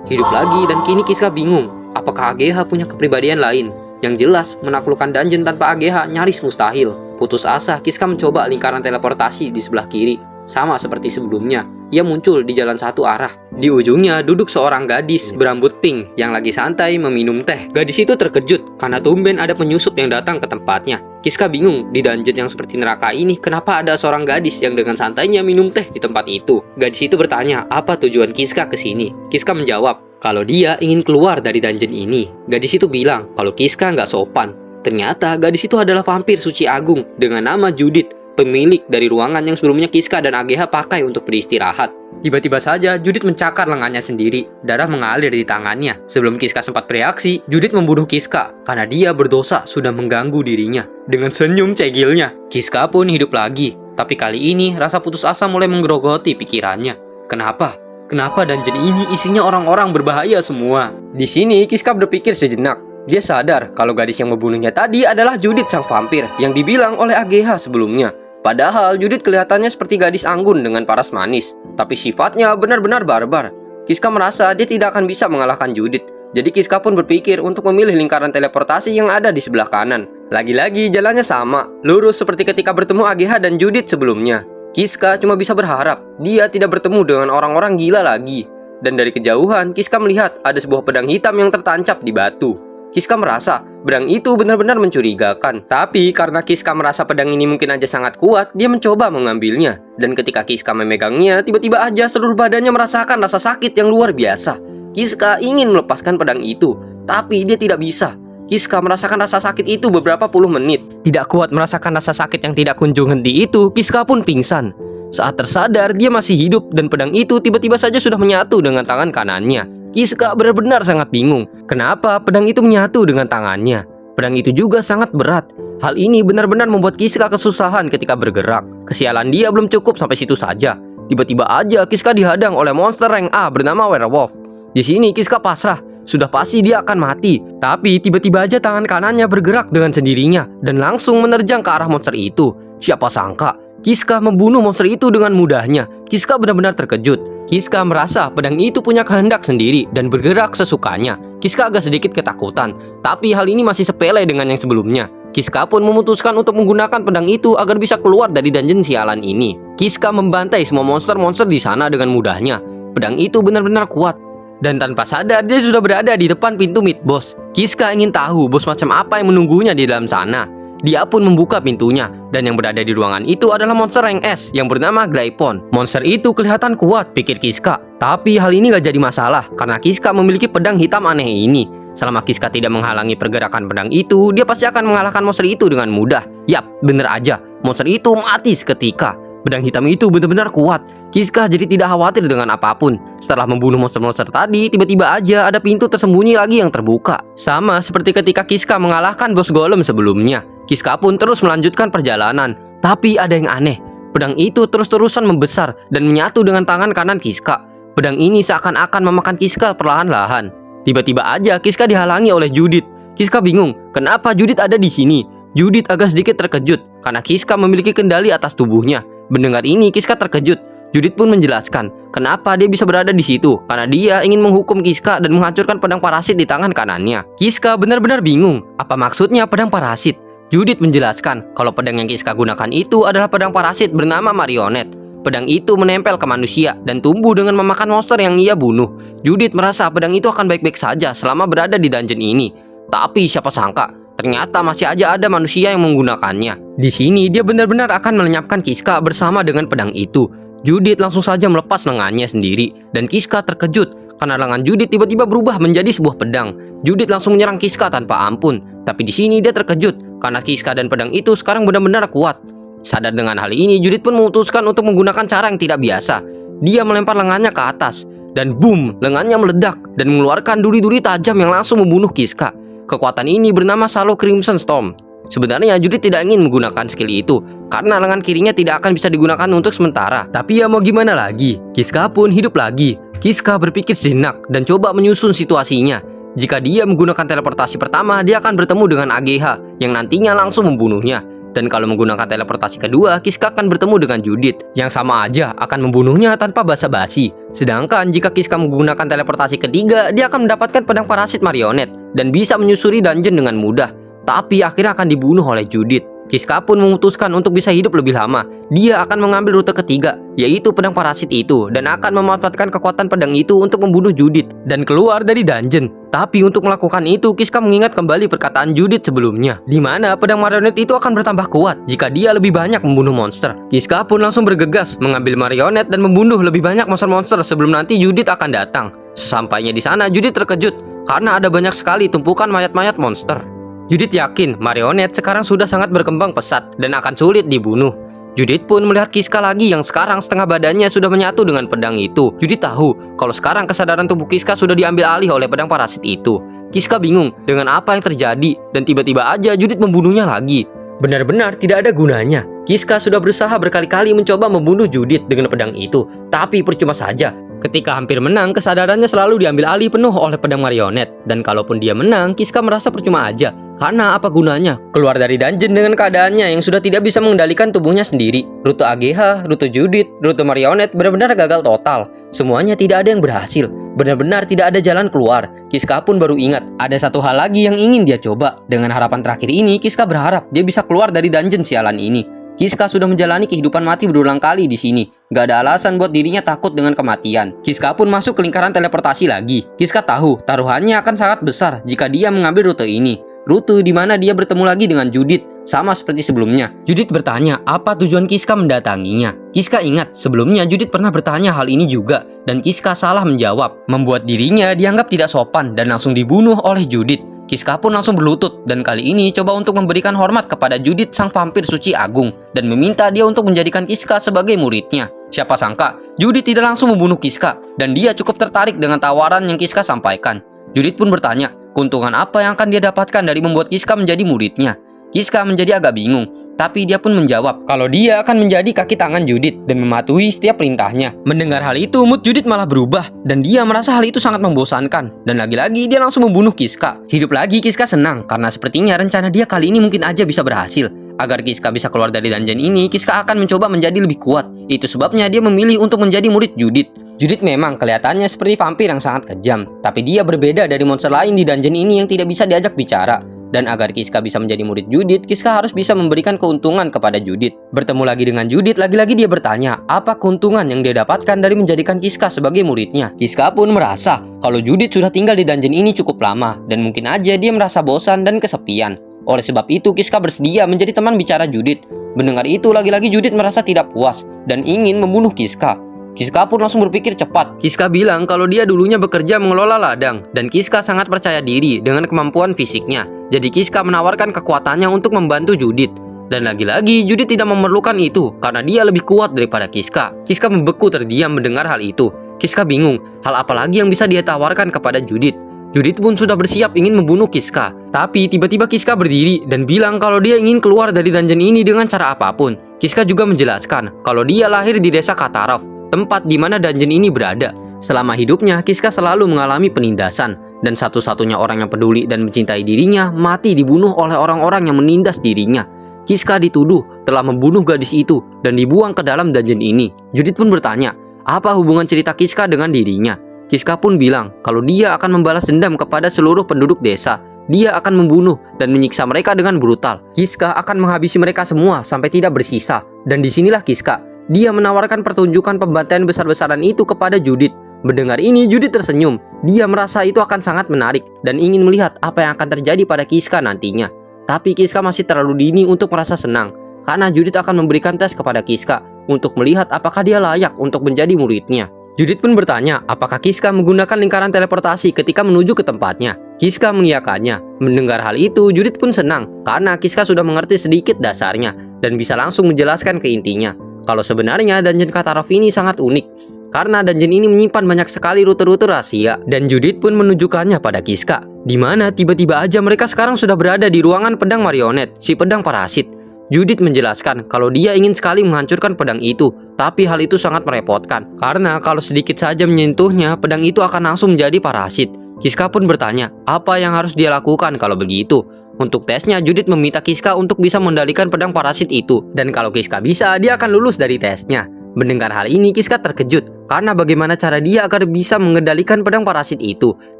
Hidup lagi dan kini Kiska bingung. Apakah AGH punya kepribadian lain? Yang jelas menaklukkan dungeon tanpa AGH nyaris mustahil. Putus asa, Kiska mencoba lingkaran teleportasi di sebelah kiri. Sama seperti sebelumnya, ia muncul di jalan satu arah. Di ujungnya duduk seorang gadis berambut pink yang lagi santai meminum teh. Gadis itu terkejut karena tumben ada penyusup yang datang ke tempatnya. Kiska bingung, di dungeon yang seperti neraka ini kenapa ada seorang gadis yang dengan santainya minum teh di tempat itu. Gadis itu bertanya apa tujuan Kiska ke sini. Kiska menjawab kalau dia ingin keluar dari dungeon ini. Gadis itu bilang kalau Kiska nggak sopan. Ternyata gadis itu adalah vampir suci agung dengan nama Judith, pemilik dari ruangan yang sebelumnya Kiska dan AGH pakai untuk beristirahat. Tiba-tiba saja Judith mencakar lengannya sendiri. Darah mengalir di tangannya. Sebelum Kiska sempat bereaksi, Judith membunuh Kiska karena dia berdosa sudah mengganggu dirinya. Dengan senyum cegilnya, Kiska pun hidup lagi. Tapi kali ini rasa putus asa mulai menggerogoti pikirannya. Kenapa? Kenapa dungeon ini isinya orang-orang berbahaya semua? Di sini Kiska berpikir sejenak. Dia sadar kalau gadis yang membunuhnya tadi adalah Judith sang vampir yang dibilang oleh AGH sebelumnya. Padahal Judith kelihatannya seperti gadis anggun dengan paras manis, tapi sifatnya benar-benar barbar. Kiska merasa dia tidak akan bisa mengalahkan Judith. Jadi Kiska pun berpikir untuk memilih lingkaran teleportasi yang ada di sebelah kanan. Lagi-lagi jalannya sama, lurus seperti ketika bertemu AGH dan Judith sebelumnya. Kiska cuma bisa berharap dia tidak bertemu dengan orang-orang gila lagi. Dan dari kejauhan Kiska melihat ada sebuah pedang hitam yang tertancap di batu. Kiska merasa pedang itu benar-benar mencurigakan. Tapi karena Kiska merasa pedang ini mungkin aja sangat kuat, dia mencoba mengambilnya. Dan ketika Kiska memegangnya, tiba-tiba aja seluruh badannya merasakan rasa sakit yang luar biasa. Kiska ingin melepaskan pedang itu, tapi dia tidak bisa. Kiska merasakan rasa sakit itu beberapa puluh menit. Tidak kuat merasakan rasa sakit yang tidak kunjung henti itu, Kiska pun pingsan. Saat tersadar, dia masih hidup dan pedang itu tiba-tiba saja sudah menyatu dengan tangan kanannya. Kiska benar-benar sangat bingung. Kenapa pedang itu menyatu dengan tangannya? Pedang itu juga sangat berat. Hal ini benar-benar membuat Kiska kesusahan ketika bergerak. Kesialan dia belum cukup sampai situ saja. Tiba-tiba aja Kiska dihadang oleh monster rank A bernama Werewolf. Di sini Kiska pasrah. Sudah pasti dia akan mati. Tapi tiba-tiba aja tangan kanannya bergerak dengan sendirinya dan langsung menerjang ke arah monster itu. Siapa sangka Kiska membunuh monster itu dengan mudahnya. Kiska benar-benar terkejut. Kiska merasa pedang itu punya kehendak sendiri dan bergerak sesukanya. Kiska agak sedikit ketakutan, tapi hal ini masih sepele dengan yang sebelumnya. Kiska pun memutuskan untuk menggunakan pedang itu agar bisa keluar dari dungeon sialan ini. Kiska membantai semua monster-monster di sana dengan mudahnya. Pedang itu benar-benar kuat. Dan tanpa sadar dia sudah berada di depan pintu mid boss. Kiska ingin tahu bos macam apa yang menunggunya di dalam sana. Dia pun membuka pintunya, dan yang berada di ruangan itu adalah monster rank S yang bernama Glyphon. Monster itu kelihatan kuat, pikir Kiska. Tapi hal ini gak jadi masalah, karena Kiska memiliki pedang hitam aneh ini. Selama Kiska tidak menghalangi pergerakan pedang itu, dia pasti akan mengalahkan monster itu dengan mudah. Yap, bener aja. monster itu mati seketika. Pedang hitam itu benar-benar kuat. Kiska jadi tidak khawatir dengan apapun. Setelah membunuh monster-monster tadi, tiba-tiba aja ada pintu tersembunyi lagi yang terbuka. Sama seperti ketika Kiska mengalahkan bos golem sebelumnya. Kiska pun terus melanjutkan perjalanan. Tapi ada yang aneh. Pedang itu terus-terusan membesar dan menyatu dengan tangan kanan Kiska. Pedang ini seakan-akan memakan Kiska perlahan-lahan. Tiba-tiba aja Kiska dihalangi oleh Judith. Kiska bingung, kenapa Judith ada di sini? Judith agak sedikit terkejut karena Kiska memiliki kendali atas tubuhnya. Mendengar ini, Kiska terkejut. Judith pun menjelaskan kenapa dia bisa berada di situ, karena dia ingin menghukum Kiska dan menghancurkan pedang parasit di tangan kanannya. Kiska benar-benar bingung, apa maksudnya pedang parasit? Judith menjelaskan kalau pedang yang Kiska gunakan itu adalah pedang parasit bernama marionet. Pedang itu menempel ke manusia dan tumbuh dengan memakan monster yang ia bunuh. Judith merasa pedang itu akan baik-baik saja selama berada di dungeon ini. Tapi siapa sangka, ternyata masih aja ada manusia yang menggunakannya. Di sini dia benar-benar akan melenyapkan Kiska bersama dengan pedang itu. Judith langsung saja melepas lengannya sendiri dan Kiska terkejut karena lengan Judith tiba-tiba berubah menjadi sebuah pedang. Judith langsung menyerang Kiska tanpa ampun. Tapi di sini dia terkejut karena Kiska dan pedang itu sekarang benar-benar kuat. Sadar dengan hal ini, Judith pun memutuskan untuk menggunakan cara yang tidak biasa. Dia melempar lengannya ke atas dan boom, lengannya meledak dan mengeluarkan duri-duri tajam yang langsung membunuh Kiska. Kekuatan ini bernama Salo Crimson Storm. Sebenarnya Judith tidak ingin menggunakan skill itu karena lengan kirinya tidak akan bisa digunakan untuk sementara. Tapi ya mau gimana lagi, Kiska pun hidup lagi. Kiska berpikir sejenak dan coba menyusun situasinya. Jika dia menggunakan teleportasi pertama, dia akan bertemu dengan AGH yang nantinya langsung membunuhnya. Dan kalau menggunakan teleportasi kedua, Kiska akan bertemu dengan Judith yang sama aja akan membunuhnya tanpa basa-basi. Sedangkan jika Kiska menggunakan teleportasi ketiga, dia akan mendapatkan pedang parasit marionet dan bisa menyusuri dungeon dengan mudah. Tapi akhirnya akan dibunuh oleh Judith. Kiska pun memutuskan untuk bisa hidup lebih lama. Dia akan mengambil rute ketiga, yaitu pedang parasit itu, dan akan memanfaatkan kekuatan pedang itu untuk membunuh Judith dan keluar dari dungeon. Tapi untuk melakukan itu, Kiska mengingat kembali perkataan Judith sebelumnya, di mana pedang marionet itu akan bertambah kuat jika dia lebih banyak membunuh monster. Kiska pun langsung bergegas mengambil marionet dan membunuh lebih banyak monster-monster sebelum nanti Judith akan datang. Sesampainya di sana, Judith terkejut karena ada banyak sekali tumpukan mayat-mayat monster. Judith yakin marionet sekarang sudah sangat berkembang pesat dan akan sulit dibunuh. Judith pun melihat Kiska lagi yang sekarang setengah badannya sudah menyatu dengan pedang itu. Judith tahu kalau sekarang kesadaran tubuh Kiska sudah diambil alih oleh pedang parasit itu. Kiska bingung dengan apa yang terjadi dan tiba-tiba aja Judith membunuhnya lagi. Benar-benar tidak ada gunanya. Kiska sudah berusaha berkali-kali mencoba membunuh Judith dengan pedang itu, tapi percuma saja. Ketika hampir menang, kesadarannya selalu diambil alih penuh oleh pedang marionet. Dan kalaupun dia menang, Kiska merasa percuma aja. Karena apa gunanya? Keluar dari dungeon dengan keadaannya yang sudah tidak bisa mengendalikan tubuhnya sendiri. Rute AGH, rute Judith, rute marionet benar-benar gagal total. Semuanya tidak ada yang berhasil. Benar-benar tidak ada jalan keluar. Kiska pun baru ingat, ada satu hal lagi yang ingin dia coba. Dengan harapan terakhir ini, Kiska berharap dia bisa keluar dari dungeon sialan ini. Kiska sudah menjalani kehidupan mati berulang kali di sini. Gak ada alasan buat dirinya takut dengan kematian. Kiska pun masuk ke lingkaran teleportasi lagi. Kiska tahu taruhannya akan sangat besar jika dia mengambil rute ini. Rute di mana dia bertemu lagi dengan Judith, sama seperti sebelumnya. Judith bertanya apa tujuan Kiska mendatanginya. Kiska ingat sebelumnya Judith pernah bertanya hal ini juga, dan Kiska salah menjawab, membuat dirinya dianggap tidak sopan dan langsung dibunuh oleh Judith. Kiska pun langsung berlutut dan kali ini coba untuk memberikan hormat kepada Judith sang vampir suci agung dan meminta dia untuk menjadikan Kiska sebagai muridnya. Siapa sangka Judith tidak langsung membunuh Kiska dan dia cukup tertarik dengan tawaran yang Kiska sampaikan. Judith pun bertanya, keuntungan apa yang akan dia dapatkan dari membuat Kiska menjadi muridnya. Kiska menjadi agak bingung, tapi dia pun menjawab kalau dia akan menjadi kaki tangan Judith dan mematuhi setiap perintahnya. Mendengar hal itu, mood Judith malah berubah dan dia merasa hal itu sangat membosankan. Dan lagi-lagi dia langsung membunuh Kiska. Hidup lagi Kiska senang karena sepertinya rencana dia kali ini mungkin aja bisa berhasil. Agar Kiska bisa keluar dari dungeon ini, Kiska akan mencoba menjadi lebih kuat. Itu sebabnya dia memilih untuk menjadi murid Judith. Judith memang kelihatannya seperti vampir yang sangat kejam, tapi dia berbeda dari monster lain di dungeon ini yang tidak bisa diajak bicara. Dan agar Kiska bisa menjadi murid Judith, Kiska harus bisa memberikan keuntungan kepada Judith. Bertemu lagi dengan Judith, lagi-lagi dia bertanya apa keuntungan yang dia dapatkan dari menjadikan Kiska sebagai muridnya. Kiska pun merasa kalau Judith sudah tinggal di dungeon ini cukup lama dan mungkin aja dia merasa bosan dan kesepian. Oleh sebab itu, Kiska bersedia menjadi teman bicara Judith. Mendengar itu, lagi-lagi Judith merasa tidak puas dan ingin membunuh Kiska. Kiska pun langsung berpikir cepat. Kiska bilang kalau dia dulunya bekerja mengelola ladang dan Kiska sangat percaya diri dengan kemampuan fisiknya. Jadi Kiska menawarkan kekuatannya untuk membantu Judith. Dan lagi-lagi Judith tidak memerlukan itu karena dia lebih kuat daripada Kiska. Kiska membeku terdiam mendengar hal itu. Kiska bingung, hal apa lagi yang bisa dia tawarkan kepada Judith. Judith pun sudah bersiap ingin membunuh Kiska. Tapi tiba-tiba Kiska berdiri dan bilang kalau dia ingin keluar dari dungeon ini dengan cara apapun. Kiska juga menjelaskan kalau dia lahir di desa Katarov, tempat di mana dungeon ini berada. Selama hidupnya, Kiska selalu mengalami penindasan. Dan satu-satunya orang yang peduli dan mencintai dirinya mati dibunuh oleh orang-orang yang menindas dirinya. Kiska dituduh telah membunuh gadis itu dan dibuang ke dalam dungeon ini. Judith pun bertanya, apa hubungan cerita Kiska dengan dirinya? Kiska pun bilang kalau dia akan membalas dendam kepada seluruh penduduk desa. Dia akan membunuh dan menyiksa mereka dengan brutal. Kiska akan menghabisi mereka semua sampai tidak bersisa. Dan disinilah Kiska. Dia menawarkan pertunjukan pembantaian besar-besaran itu kepada Judith. Mendengar ini, Judith tersenyum. Dia merasa itu akan sangat menarik dan ingin melihat apa yang akan terjadi pada Kiska nantinya. Tapi Kiska masih terlalu dini untuk merasa senang, karena Judith akan memberikan tes kepada Kiska untuk melihat apakah dia layak untuk menjadi muridnya. Judith pun bertanya apakah Kiska menggunakan lingkaran teleportasi ketika menuju ke tempatnya. Kiska mengiyakannya. Mendengar hal itu, Judith pun senang karena Kiska sudah mengerti sedikit dasarnya dan bisa langsung menjelaskan ke intinya kalau sebenarnya dungeon Katarov ini sangat unik. Karena dungeon ini menyimpan banyak sekali rute-rute rahasia. Dan Judith pun menunjukkannya pada Kiska, di mana tiba-tiba aja mereka sekarang sudah berada di ruangan pedang marionet, si pedang parasit. Judith menjelaskan kalau dia ingin sekali menghancurkan pedang itu, tapi hal itu sangat merepotkan. Karena kalau sedikit saja menyentuhnya, pedang itu akan langsung menjadi parasit. Kiska pun bertanya, apa yang harus dia lakukan kalau begitu? Untuk tesnya, Judith meminta Kiska untuk bisa mengendalikan pedang parasit itu. Dan kalau Kiska bisa, dia akan lulus dari tesnya. Mendengar hal ini, Kiska terkejut karena bagaimana cara dia agar bisa mengendalikan pedang parasit itu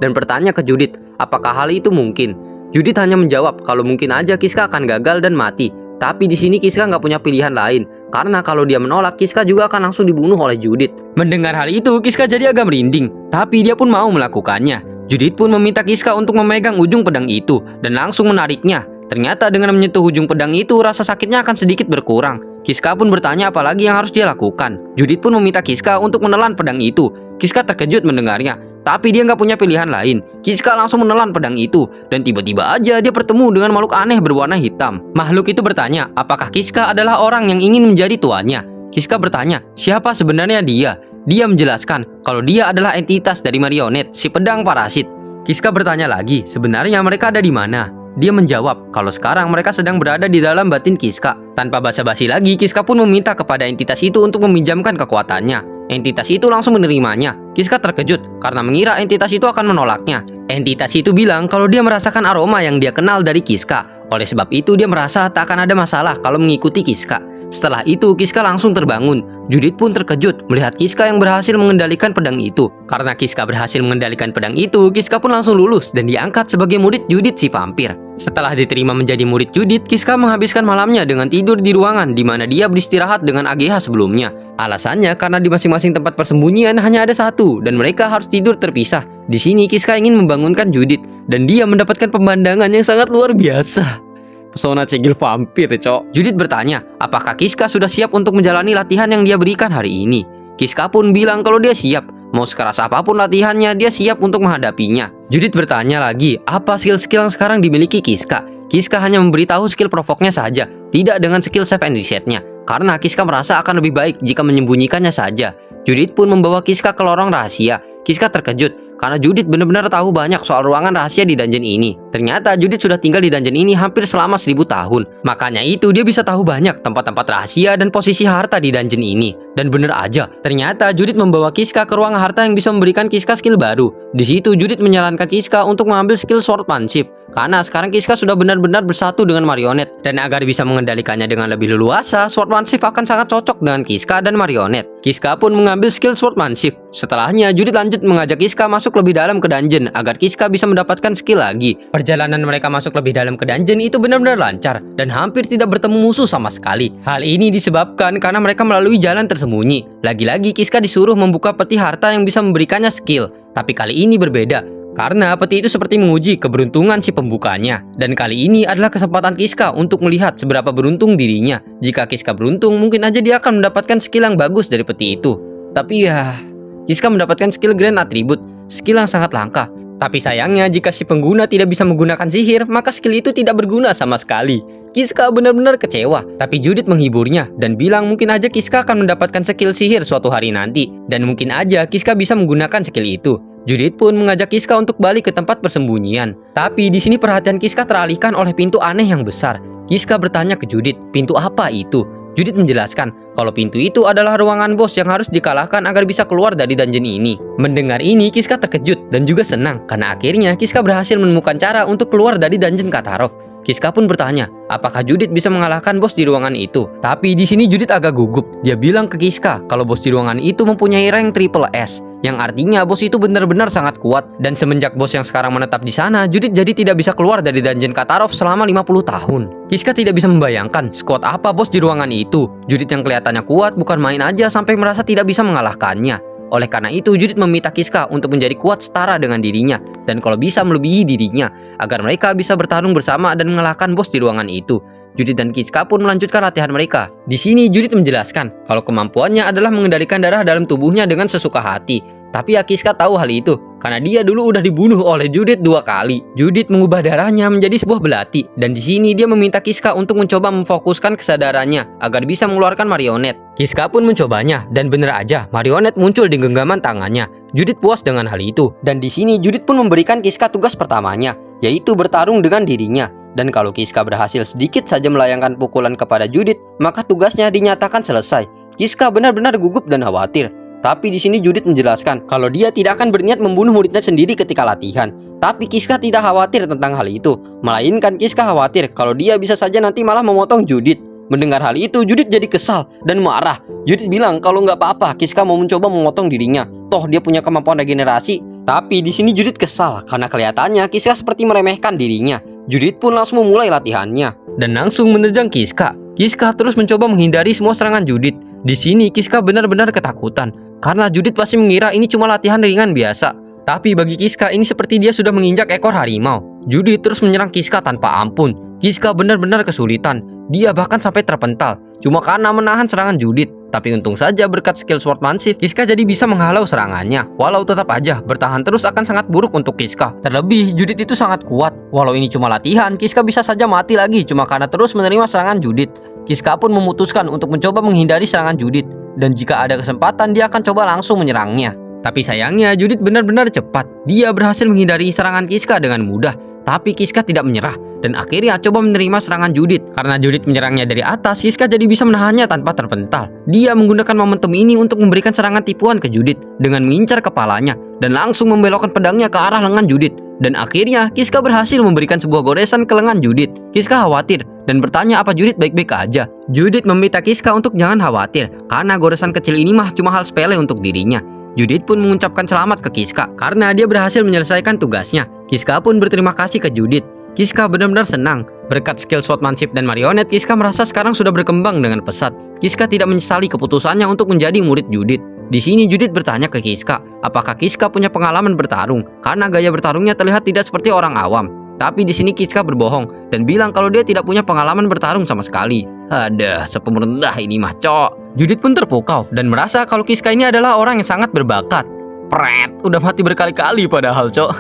dan bertanya ke Judith, apakah hal itu mungkin? Judith hanya menjawab kalau mungkin aja Kiska akan gagal dan mati. Tapi di sini Kiska nggak punya pilihan lain karena kalau dia menolak, Kiska juga akan langsung dibunuh oleh Judith. Mendengar hal itu, Kiska jadi agak merinding, tapi dia pun mau melakukannya. Judith pun meminta Kiska untuk memegang ujung pedang itu dan langsung menariknya. Ternyata dengan menyentuh ujung pedang itu, rasa sakitnya akan sedikit berkurang. Kiska pun bertanya apalagi yang harus dia lakukan. Judith pun meminta Kiska untuk menelan pedang itu. Kiska terkejut mendengarnya, tapi dia nggak punya pilihan lain. Kiska langsung menelan pedang itu, dan tiba-tiba aja dia bertemu dengan makhluk aneh berwarna hitam. Makhluk itu bertanya, apakah Kiska adalah orang yang ingin menjadi tuannya? Kiska bertanya, siapa sebenarnya dia? Dia menjelaskan kalau dia adalah entitas dari marionet, si pedang parasit. Kiska bertanya lagi, sebenarnya mereka ada di mana? Dia menjawab kalau sekarang mereka sedang berada di dalam batin Kiska. Tanpa basa-basi lagi, Kiska pun meminta kepada entitas itu untuk meminjamkan kekuatannya. Entitas itu langsung menerimanya. Kiska terkejut karena mengira entitas itu akan menolaknya. Entitas itu bilang kalau dia merasakan aroma yang dia kenal dari Kiska. Oleh sebab itu dia merasa tak akan ada masalah kalau mengikuti Kiska. Setelah itu Kiska langsung terbangun. Judith pun terkejut melihat Kiska yang berhasil mengendalikan pedang itu. Karena Kiska berhasil mengendalikan pedang itu, Kiska pun langsung lulus dan diangkat sebagai murid Judith si vampir. Setelah diterima menjadi murid Judith, Kiska menghabiskan malamnya dengan tidur di ruangan di mana dia beristirahat dengan AGH sebelumnya. Alasannya karena di masing-masing tempat persembunyian hanya ada satu dan mereka harus tidur terpisah. Di sini Kiska ingin membangunkan Judith dan dia mendapatkan pemandangan yang sangat luar biasa. Pesona cegil vampir, cok. Judith bertanya, apakah Kiska sudah siap untuk menjalani latihan yang dia berikan hari ini? Kiska pun bilang kalau dia siap. Mau sekeras apapun latihannya, dia siap untuk menghadapinya. Judith bertanya lagi, apa skill-skill yang sekarang dimiliki Kiska? Kiska hanya memberitahu skill provoknya saja, tidak dengan skill save and resetnya. Karena Kiska merasa akan lebih baik jika menyembunyikannya saja. Judith pun membawa Kiska ke lorong rahasia. Kiska terkejut karena Judith benar-benar tahu banyak soal ruangan rahasia di dungeon ini. Ternyata Judith sudah tinggal di dungeon ini hampir selama 1000 tahun. Makanya itu dia bisa tahu banyak tempat-tempat rahasia dan posisi harta di dungeon ini. Dan bener aja, ternyata Judith membawa Kiska ke ruang harta yang bisa memberikan Kiska skill baru. Di situ Judith menyarankan Kiska untuk mengambil skill swordsmanship. Karena sekarang Kiska sudah benar-benar bersatu dengan marionet. Dan agar bisa mengendalikannya dengan lebih leluasa, swordsmanship akan sangat cocok dengan Kiska dan marionet. Kiska pun mengambil skill swordsmanship. Setelahnya Judith lanjut mengajak Kiska masuk lebih dalam ke dungeon agar Kiska bisa mendapatkan skill lagi. Perjalanan mereka masuk lebih dalam ke dungeon itu benar-benar lancar dan hampir tidak bertemu musuh sama sekali. Hal ini disebabkan karena mereka melalui jalan tersembunyi. Lagi-lagi Kiska disuruh membuka peti harta yang bisa memberikannya skill. Tapi kali ini berbeda. Karena peti itu seperti menguji keberuntungan si pembukanya. Dan kali ini adalah kesempatan Kiska untuk melihat seberapa beruntung dirinya. Jika Kiska beruntung, mungkin aja dia akan mendapatkan skill yang bagus dari peti itu. Tapi ya, Kiska mendapatkan skill Grand Attribute, skill yang sangat langka. Tapi sayangnya jika si pengguna tidak bisa menggunakan sihir, maka skill itu tidak berguna sama sekali. Kiska benar-benar kecewa. Tapi Judith menghiburnya dan bilang mungkin aja Kiska akan mendapatkan skill sihir suatu hari nanti. Dan mungkin aja Kiska bisa menggunakan skill itu. Judith pun mengajak Kiska untuk balik ke tempat persembunyian. Tapi di sini perhatian Kiska teralihkan oleh pintu aneh yang besar. Kiska bertanya ke Judith, pintu apa itu? Judith menjelaskan kalau pintu itu adalah ruangan bos yang harus dikalahkan agar bisa keluar dari dungeon ini. Mendengar ini, Kiska terkejut dan juga senang karena akhirnya Kiska berhasil menemukan cara untuk keluar dari dungeon Katarov. Kiska pun bertanya, apakah Judith bisa mengalahkan bos di ruangan itu? Tapi di sini Judith agak gugup. Dia bilang ke Kiska kalau bos di ruangan itu mempunyai rank triple S, yang artinya bos itu benar-benar sangat kuat. Dan semenjak bos yang sekarang menetap di sana, Judith jadi tidak bisa keluar dari dungeon Katarov selama 50 tahun. Kiska tidak bisa membayangkan sekuat apa bos di ruangan itu. Judith yang kelihatannya kuat bukan main aja sampai merasa tidak bisa mengalahkannya. Oleh karena itu, Judith meminta Kiska untuk menjadi kuat setara dengan dirinya dan kalau bisa melebihi dirinya agar mereka bisa bertarung bersama dan mengalahkan bos di ruangan itu. Judith dan Kiska pun melanjutkan latihan mereka. Di sini Judith menjelaskan kalau kemampuannya adalah mengendalikan darah dalam tubuhnya dengan sesuka hati. Tapi Kiska tahu hal itu karena dia dulu udah dibunuh oleh Judith 2 kali. Judith mengubah darahnya menjadi sebuah belati dan di sini dia meminta Kiska untuk mencoba memfokuskan kesadarannya agar bisa mengeluarkan marionet. Kiska pun mencobanya dan bener aja marionet muncul di genggaman tangannya. Judith puas dengan hal itu dan di sini Judith pun memberikan Kiska tugas pertamanya, yaitu bertarung dengan dirinya. Dan kalau Kiska berhasil sedikit saja melayangkan pukulan kepada Judith, maka tugasnya dinyatakan selesai. Kiska benar-benar gugup dan khawatir. Tapi di sini Judith menjelaskan kalau dia tidak akan berniat membunuh muridnya sendiri ketika latihan. Tapi Kiska tidak khawatir tentang hal itu, melainkan Kiska khawatir kalau dia bisa saja nanti malah memotong Judith. Mendengar hal itu, Judith jadi kesal dan marah. Judith bilang kalau nggak apa-apa Kiska mau mencoba memotong dirinya. Toh dia punya kemampuan regenerasi. Tapi di sini Judith kesal karena kelihatannya Kiska seperti meremehkan dirinya. Judith pun langsung memulai latihannya dan langsung menerjang Kiska. Kiska terus mencoba menghindari semua serangan Judith. Di sini Kiska benar-benar ketakutan karena Judith pasti mengira ini cuma latihan ringan biasa. Tapi bagi Kiska ini seperti dia sudah menginjak ekor harimau. Judith terus menyerang Kiska tanpa ampun. Kiska benar-benar kesulitan. Dia bahkan sampai terpental cuma karena menahan serangan Judith. Tapi untung saja berkat skill swordsmanship Kiska jadi bisa menghalau serangannya. Walau tetap aja bertahan terus akan sangat buruk untuk Kiska. Terlebih Judith itu sangat kuat. Walau ini cuma latihan, Kiska bisa saja mati lagi cuma karena terus menerima serangan Judith. Kiska pun memutuskan untuk mencoba menghindari serangan Judith. Dan jika ada kesempatan dia akan coba langsung menyerangnya. Tapi sayangnya Judith benar-benar cepat. Dia berhasil menghindari serangan Kiska dengan mudah. Tapi Kiska tidak menyerah dan akhirnya coba menerima serangan Judith. Karena Judith menyerangnya dari atas, Kiska jadi bisa menahannya tanpa terpental. Dia menggunakan momentum ini untuk memberikan serangan tipuan ke Judith dengan mengincar kepalanya dan langsung membelokkan pedangnya ke arah lengan Judith. Dan akhirnya Kiska berhasil memberikan sebuah goresan ke lengan Judith. Kiska khawatir dan bertanya apa Judith baik-baik aja. Judith meminta Kiska untuk jangan khawatir karena goresan kecil ini mah cuma hal sepele untuk dirinya. Judith pun mengucapkan selamat ke Kiska karena dia berhasil menyelesaikan tugasnya. Kiska pun berterima kasih ke Judith. Kiska benar-benar senang. Berkat skill swordsmanship dan marionet, Kiska merasa sekarang sudah berkembang dengan pesat. Kiska tidak menyesali keputusannya untuk menjadi murid Judith. Di sini Judith bertanya ke Kiska, apakah Kiska punya pengalaman bertarung? Karena gaya bertarungnya terlihat tidak seperti orang awam. Tapi di sini Kiska berbohong dan bilang kalau dia tidak punya pengalaman bertarung sama sekali. Aduh, sepemerendah ini mah, cok. Judith pun terpukau dan merasa kalau Kiska ini adalah orang yang sangat berbakat. Pret, udah mati berkali-kali padahal, cok.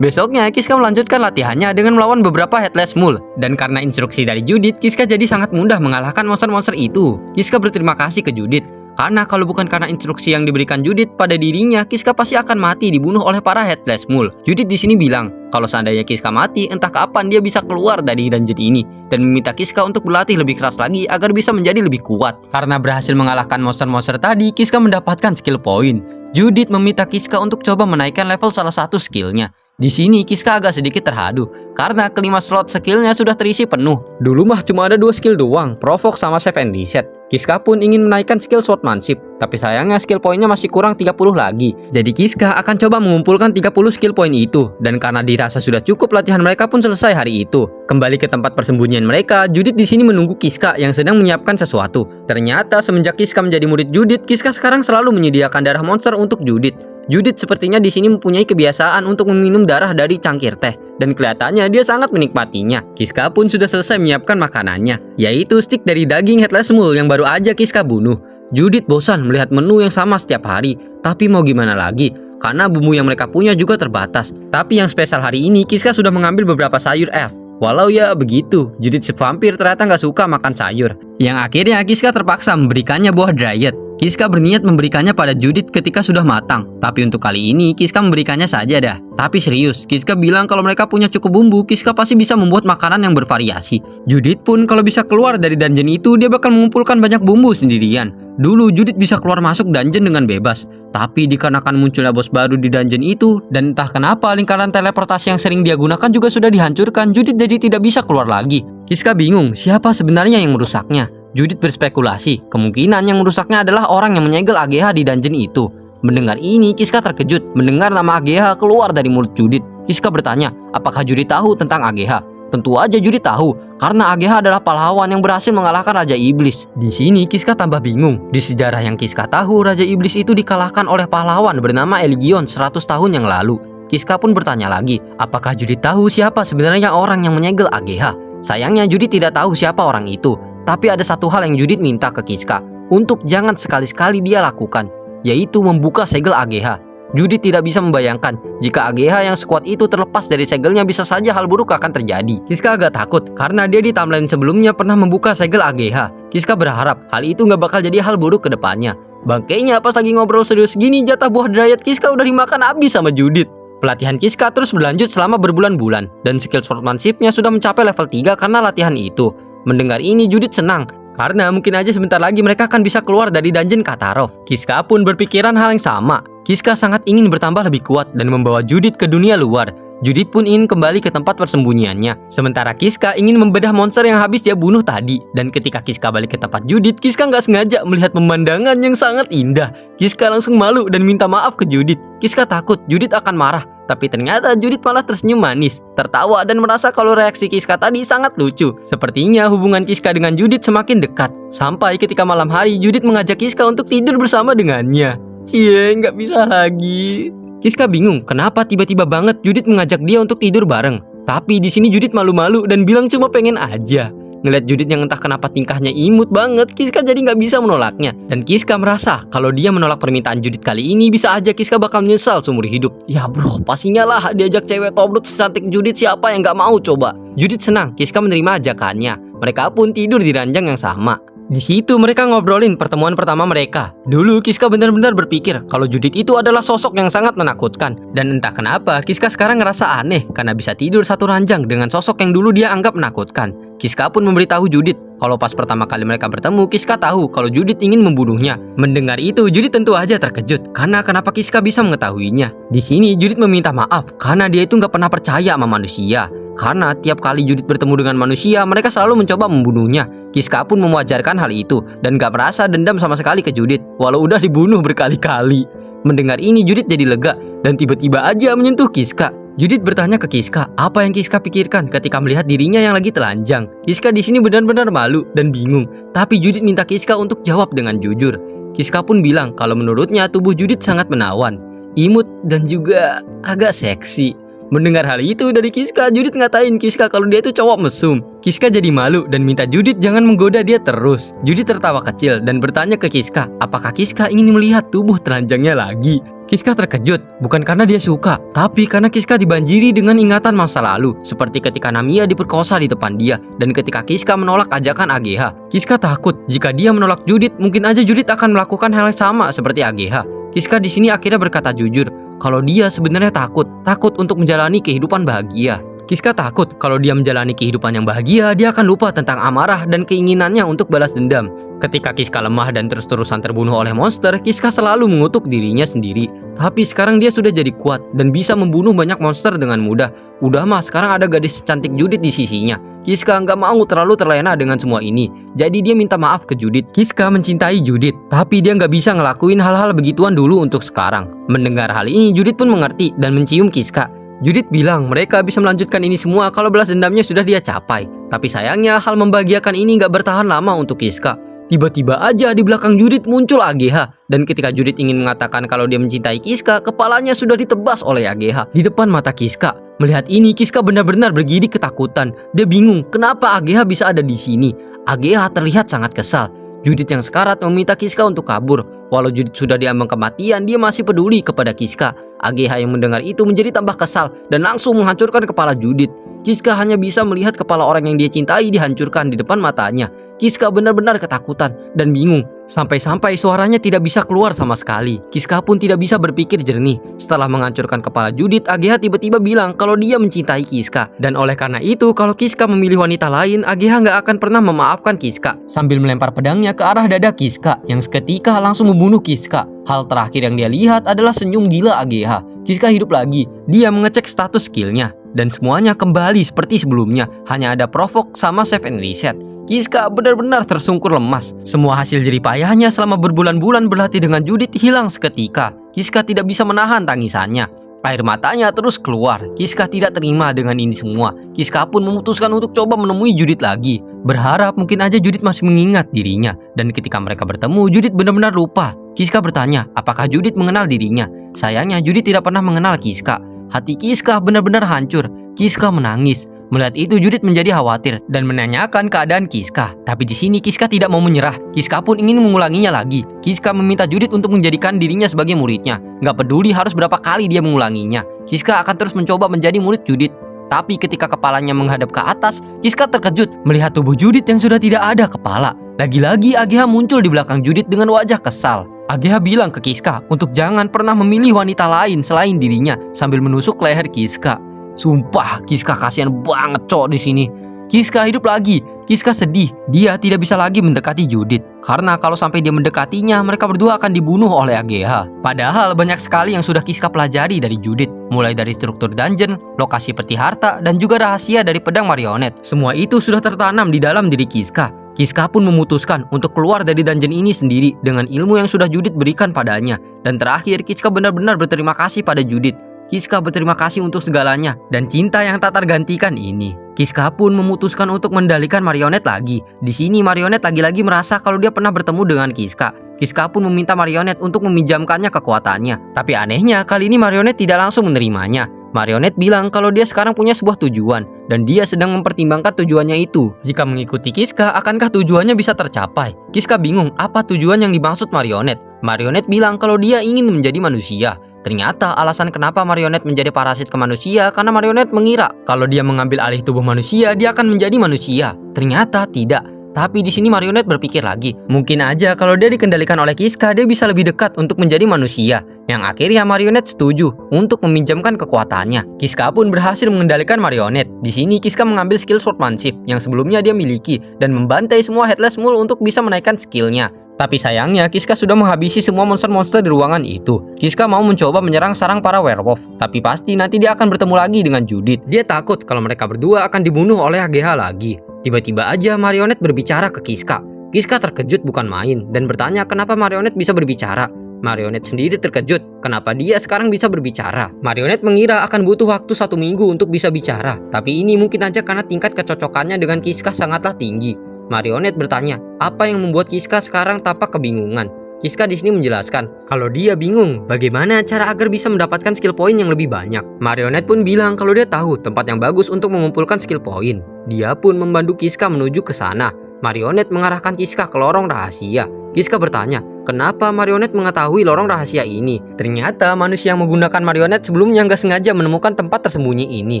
Besoknya Kiska melanjutkan latihannya dengan melawan beberapa Headless Mule. Dan karena instruksi dari Judith, Kiska jadi sangat mudah mengalahkan monster-monster itu. Kiska berterima kasih ke Judith karena kalau bukan karena instruksi yang diberikan Judith pada dirinya, Kiska pasti akan mati dibunuh oleh para Headless Mule. Judith di sini bilang kalau seandainya Kiska mati, entah kapan dia bisa keluar dari dungeon ini dan meminta Kiska untuk berlatih lebih keras lagi agar bisa menjadi lebih kuat. Karena berhasil mengalahkan monster-monster tadi, Kiska mendapatkan skill point. Judith meminta Kiska untuk coba menaikkan level salah satu skillnya. Di sini Kiska agak sedikit terharu karena kelima slot skillnya sudah terisi penuh. Dulu mah cuma ada 2 skill doang, Provoke sama Save and Reset. Kiska pun ingin menaikkan skill swordsmanship, tapi sayangnya skill pointnya masih kurang 30 lagi. Jadi Kiska akan coba mengumpulkan 30 skill point itu. Dan karena dirasa sudah cukup, latihan mereka pun selesai hari itu. Kembali ke tempat persembunyian mereka, Judith di sini menunggu Kiska yang sedang menyiapkan sesuatu. Ternyata semenjak Kiska menjadi murid Judith, Kiska sekarang selalu menyediakan darah monster untuk Judith. Judith sepertinya di sini mempunyai kebiasaan untuk meminum darah dari cangkir teh dan kelihatannya dia sangat menikmatinya. Kiska pun sudah selesai menyiapkan makanannya, yaitu stick dari daging Headless Mule yang baru aja Kiska bunuh. Judith bosan melihat menu yang sama setiap hari, tapi mau gimana lagi? Karena bumbu yang mereka punya juga terbatas. Tapi yang spesial hari ini, Kiska sudah mengambil beberapa sayur elf. Walau ya begitu, Judith si vampir ternyata nggak suka makan sayur. Yang akhirnya Kiska terpaksa memberikannya buah dryad. Kiska berniat memberikannya pada Judith ketika sudah matang. Tapi untuk kali ini Kiska memberikannya saja dah. Tapi serius, Kiska bilang kalau mereka punya cukup bumbu, Kiska pasti bisa membuat makanan yang bervariasi. Judith pun kalau bisa keluar dari dungeon itu, dia bakal mengumpulkan banyak bumbu sendirian. Dulu Judith bisa keluar masuk dungeon dengan bebas. Tapi dikarenakan munculnya bos baru di dungeon itu, dan entah kenapa lingkaran teleportasi yang sering dia gunakan juga sudah dihancurkan, Judith jadi tidak bisa keluar lagi. Kiska bingung siapa sebenarnya yang merusaknya. Judith berspekulasi, kemungkinan yang merusaknya adalah orang yang menyegel AGH di dungeon itu. Mendengar ini, Kiska terkejut mendengar nama AGH keluar dari mulut Judith. Kiska bertanya, apakah Judith tahu tentang AGH? Tentu aja Judith tahu, karena AGH adalah pahlawan yang berhasil mengalahkan Raja Iblis. Di sini Kiska tambah bingung. Di sejarah yang Kiska tahu, Raja Iblis itu dikalahkan oleh pahlawan bernama Eligion 100 tahun yang lalu. Kiska pun bertanya lagi, apakah Judith tahu siapa sebenarnya orang yang menyegel AGH? Sayangnya Judith tidak tahu siapa orang itu. Tapi ada satu hal yang Judith minta ke Kiska untuk jangan sekali-sekali dia lakukan, yaitu membuka segel AGH. Judith tidak bisa membayangkan jika AGH yang sekuat itu terlepas dari segelnya, bisa saja hal buruk akan terjadi. Kiska agak takut karena dia di timeline sebelumnya pernah membuka segel AGH. Kiska berharap hal itu nggak bakal jadi hal buruk ke depannya. Bangkainya pas lagi ngobrol serius gini, jatah buah dryad Kiska udah dimakan habis sama Judith. Pelatihan Kiska terus berlanjut selama berbulan-bulan dan skill swordsmanship-nya sudah mencapai level 3 karena latihan itu. Mendengar ini Judith senang, karena mungkin aja sebentar lagi mereka akan bisa keluar dari dungeon Katarov. Kiska pun berpikiran hal yang sama. Kiska sangat ingin bertambah lebih kuat dan membawa Judith ke dunia luar. Judith pun ingin kembali ke tempat persembunyiannya. Sementara Kiska ingin membedah monster yang habis dia bunuh tadi. Dan ketika Kiska balik ke tempat Judith, Kiska nggak sengaja melihat pemandangan yang sangat indah. Kiska langsung malu dan minta maaf ke Judith. Kiska takut Judith akan marah. Tapi ternyata Judith malah tersenyum manis, tertawa dan merasa kalau reaksi Kiska tadi sangat lucu. Sepertinya hubungan Kiska dengan Judith semakin dekat. Sampai ketika malam hari Judith mengajak Kiska untuk tidur bersama dengannya. Cie, nggak bisa lagi. Kiska bingung kenapa tiba-tiba banget Judith mengajak dia untuk tidur bareng. Tapi di sini Judith malu-malu dan bilang cuma pengen aja. Ngeliat Judith yang entah kenapa tingkahnya imut banget, Kiska jadi nggak bisa menolaknya. Dan Kiska merasa kalau dia menolak permintaan Judith kali ini, bisa aja Kiska bakal menyesal seumur hidup. Ya bro, pastinya lah diajak cewek tobrut secantik Judith, siapa yang nggak mau coba. Judith senang Kiska menerima ajakannya. Mereka pun tidur di ranjang yang sama. Di situ mereka ngobrolin pertemuan pertama mereka. Dulu Kiska benar-benar berpikir kalau Judith itu adalah sosok yang sangat menakutkan. Dan entah kenapa Kiska sekarang ngerasa aneh karena bisa tidur satu ranjang dengan sosok yang dulu dia anggap menakutkan. Kiska pun memberitahu Judith kalau pas pertama kali mereka bertemu, Kiska tahu kalau Judith ingin membunuhnya. Mendengar itu Judith tentu aja terkejut karena kenapa Kiska bisa mengetahuinya. Di sini Judith meminta maaf karena dia itu nggak pernah percaya sama manusia. Karena tiap kali Judith bertemu dengan manusia, mereka selalu mencoba membunuhnya. Kiska pun mewajarkan hal itu dan gak merasa dendam sama sekali ke Judith, walau udah dibunuh berkali-kali. Mendengar ini Judith jadi lega dan tiba-tiba aja menyentuh Kiska. Judith bertanya ke Kiska apa yang Kiska pikirkan ketika melihat dirinya yang lagi telanjang. Kiska di sini benar-benar malu dan bingung, tapi Judith minta Kiska untuk jawab dengan jujur. Kiska pun bilang kalau menurutnya tubuh Judith sangat menawan, imut dan juga agak seksi. Mendengar hal itu dari Kiska, Judith ngatain Kiska kalau dia itu cowok mesum. Kiska jadi malu dan minta Judith jangan menggoda dia terus. Judith tertawa kecil dan bertanya ke Kiska, apakah Kiska ingin melihat tubuh telanjangnya lagi. Kiska terkejut, bukan karena dia suka, tapi karena Kiska dibanjiri dengan ingatan masa lalu, seperti ketika Namiya diperkosa di depan dia, dan ketika Kiska menolak ajakan AGH. Kiska takut jika dia menolak Judith, mungkin aja Judith akan melakukan hal yang sama seperti AGH. Kiska di sini akhirnya berkata jujur kalau dia sebenarnya takut untuk menjalani kehidupan bahagia. Kiska takut kalau dia menjalani kehidupan yang bahagia, dia akan lupa tentang amarah dan keinginannya untuk balas dendam. Ketika Kiska lemah dan terus-terusan terbunuh oleh monster, Kiska selalu mengutuk dirinya sendiri. Tapi sekarang dia sudah jadi kuat dan bisa membunuh banyak monster dengan mudah. Udah mah sekarang ada gadis cantik Judith di sisinya. Kiska nggak mau terlalu terlena dengan semua ini. Jadi dia minta maaf ke Judith. Kiska mencintai Judith, tapi dia nggak bisa ngelakuin hal-hal begituan dulu untuk sekarang. Mendengar hal ini, Judith pun mengerti dan mencium Kiska. Judith bilang mereka bisa melanjutkan ini semua kalau balas dendamnya sudah dia capai. Tapi sayangnya hal membahagiakan ini nggak bertahan lama untuk Kiska. Tiba-tiba aja di belakang Judith muncul AGH. Dan ketika Judith ingin mengatakan kalau dia mencintai Kiska, kepalanya sudah ditebas oleh AGH di depan mata Kiska. Melihat ini, Kiska benar-benar bergidik ketakutan. Dia bingung kenapa AGH bisa ada di sini. AGH terlihat sangat kesal. Judith yang sekarat meminta Kiska untuk kabur. Walau Judith sudah diambang kematian, dia masih peduli kepada Kiska. AGH yang mendengar itu menjadi tambah kesal dan langsung menghancurkan kepala Judith. Kiska hanya bisa melihat kepala orang yang dia cintai dihancurkan di depan matanya. Kiska benar-benar ketakutan dan bingung. Sampai-sampai suaranya tidak bisa keluar sama sekali. Kiska pun tidak bisa berpikir jernih. Setelah menghancurkan kepala Judith, Ageha tiba-tiba bilang kalau dia mencintai Kiska. Dan oleh karena itu, kalau Kiska memilih wanita lain, Ageha nggak akan pernah memaafkan Kiska. Sambil melempar pedangnya ke arah dada Kiska, yang seketika langsung membunuh Kiska. Hal terakhir yang dia lihat adalah senyum gila Ageha. Kiska hidup lagi. Dia mengecek status skillnya. Dan semuanya kembali seperti sebelumnya. Hanya ada provoke sama save and reset. Kiska benar-benar tersungkur lemas. Semua hasil jeripayahnya selama berbulan-bulan berlatih dengan Judith hilang seketika. Kiska tidak bisa menahan tangisannya. Air matanya terus keluar. Kiska tidak terima dengan ini semua. Kiska pun memutuskan untuk coba menemui Judith lagi. Berharap mungkin aja Judith masih mengingat dirinya. Dan ketika mereka bertemu, Judith benar-benar lupa. Kiska bertanya, apakah Judith mengenal dirinya? Sayangnya Judith tidak pernah mengenal Kiska. Hati Kiska benar-benar hancur. Kiska menangis. Melihat itu Judith menjadi khawatir dan menanyakan keadaan Kiska. Tapi di sini Kiska tidak mau menyerah. Kiska pun ingin mengulanginya lagi. Kiska meminta Judith untuk menjadikan dirinya sebagai muridnya. Gak peduli harus berapa kali dia mengulanginya. Kiska akan terus mencoba menjadi murid Judith. Tapi ketika kepalanya menghadap ke atas, Kiska terkejut melihat tubuh Judith yang sudah tidak ada kepala. Lagi-lagi Ageha muncul di belakang Judith dengan wajah kesal. Ageha bilang ke Kiska untuk jangan pernah memilih wanita lain selain dirinya sambil menusuk leher Kiska. Sumpah, Kiska kasihan banget cowok di sini. Kiska hidup lagi. Kiska sedih. Dia tidak bisa lagi mendekati Judith karena kalau sampai dia mendekatinya, mereka berdua akan dibunuh oleh Ageha. Padahal banyak sekali yang sudah Kiska pelajari dari Judith, mulai dari struktur dungeon, lokasi peti harta, dan juga rahasia dari pedang marionet. Semua itu sudah tertanam di dalam diri Kiska. Kiska pun memutuskan untuk keluar dari dungeon ini sendiri dengan ilmu yang sudah Judith berikan padanya. Dan terakhir, Kiska benar-benar berterima kasih pada Judith. Kiska berterima kasih untuk segalanya dan cinta yang tak tergantikan ini. Kiska pun memutuskan untuk mendalikan marionet lagi. Di sini marionet lagi-lagi merasa kalau dia pernah bertemu dengan Kiska. Kiska pun meminta marionet untuk meminjamkannya kekuatannya. Tapi anehnya kali ini marionet tidak langsung menerimanya. Marionet bilang kalau dia sekarang punya sebuah tujuan dan dia sedang mempertimbangkan tujuannya itu. Jika mengikuti Kiska, akankah tujuannya bisa tercapai? Kiska bingung apa tujuan yang dimaksud marionet. Marionet bilang kalau dia ingin menjadi manusia. Ternyata alasan kenapa marionet menjadi parasit ke manusia karena marionet mengira kalau dia mengambil alih tubuh manusia, dia akan menjadi manusia. Ternyata tidak. Tapi di sini marionet berpikir lagi, mungkin aja kalau dia dikendalikan oleh Kiska, dia bisa lebih dekat untuk menjadi manusia. Yang akhirnya marionet setuju untuk meminjamkan kekuatannya. Kiska pun berhasil mengendalikan marionet. Di sini Kiska mengambil skill swordsmanship yang sebelumnya dia miliki dan membantai semua headless mule untuk bisa menaikkan skillnya. Tapi sayangnya Kiska sudah menghabisi semua monster-monster di ruangan itu. Kiska mau mencoba menyerang sarang para werewolf, tapi pasti nanti dia akan bertemu lagi dengan Judith. Dia takut kalau mereka berdua akan dibunuh oleh Ageha lagi. Tiba-tiba aja marionet berbicara ke Kiska. Kiska terkejut bukan main dan bertanya kenapa marionet bisa berbicara. Marionet sendiri terkejut kenapa dia sekarang bisa berbicara. Marionet mengira akan butuh waktu 1 minggu untuk bisa bicara, tapi ini mungkin aja karena tingkat kecocokannya dengan Kiska sangatlah tinggi. Marionet bertanya, apa yang membuat Kiska sekarang tampak kebingungan? Kiska di sini menjelaskan kalau dia bingung bagaimana cara agar bisa mendapatkan skill point yang lebih banyak. Marionet pun bilang kalau dia tahu tempat yang bagus untuk mengumpulkan skill point. Dia pun membantu Kiska menuju ke sana. Marionet mengarahkan Kiska ke lorong rahasia. Kiska bertanya, kenapa Marionet mengetahui lorong rahasia ini? Ternyata manusia yang menggunakan Marionet sebelumnya nggak sengaja menemukan tempat tersembunyi ini.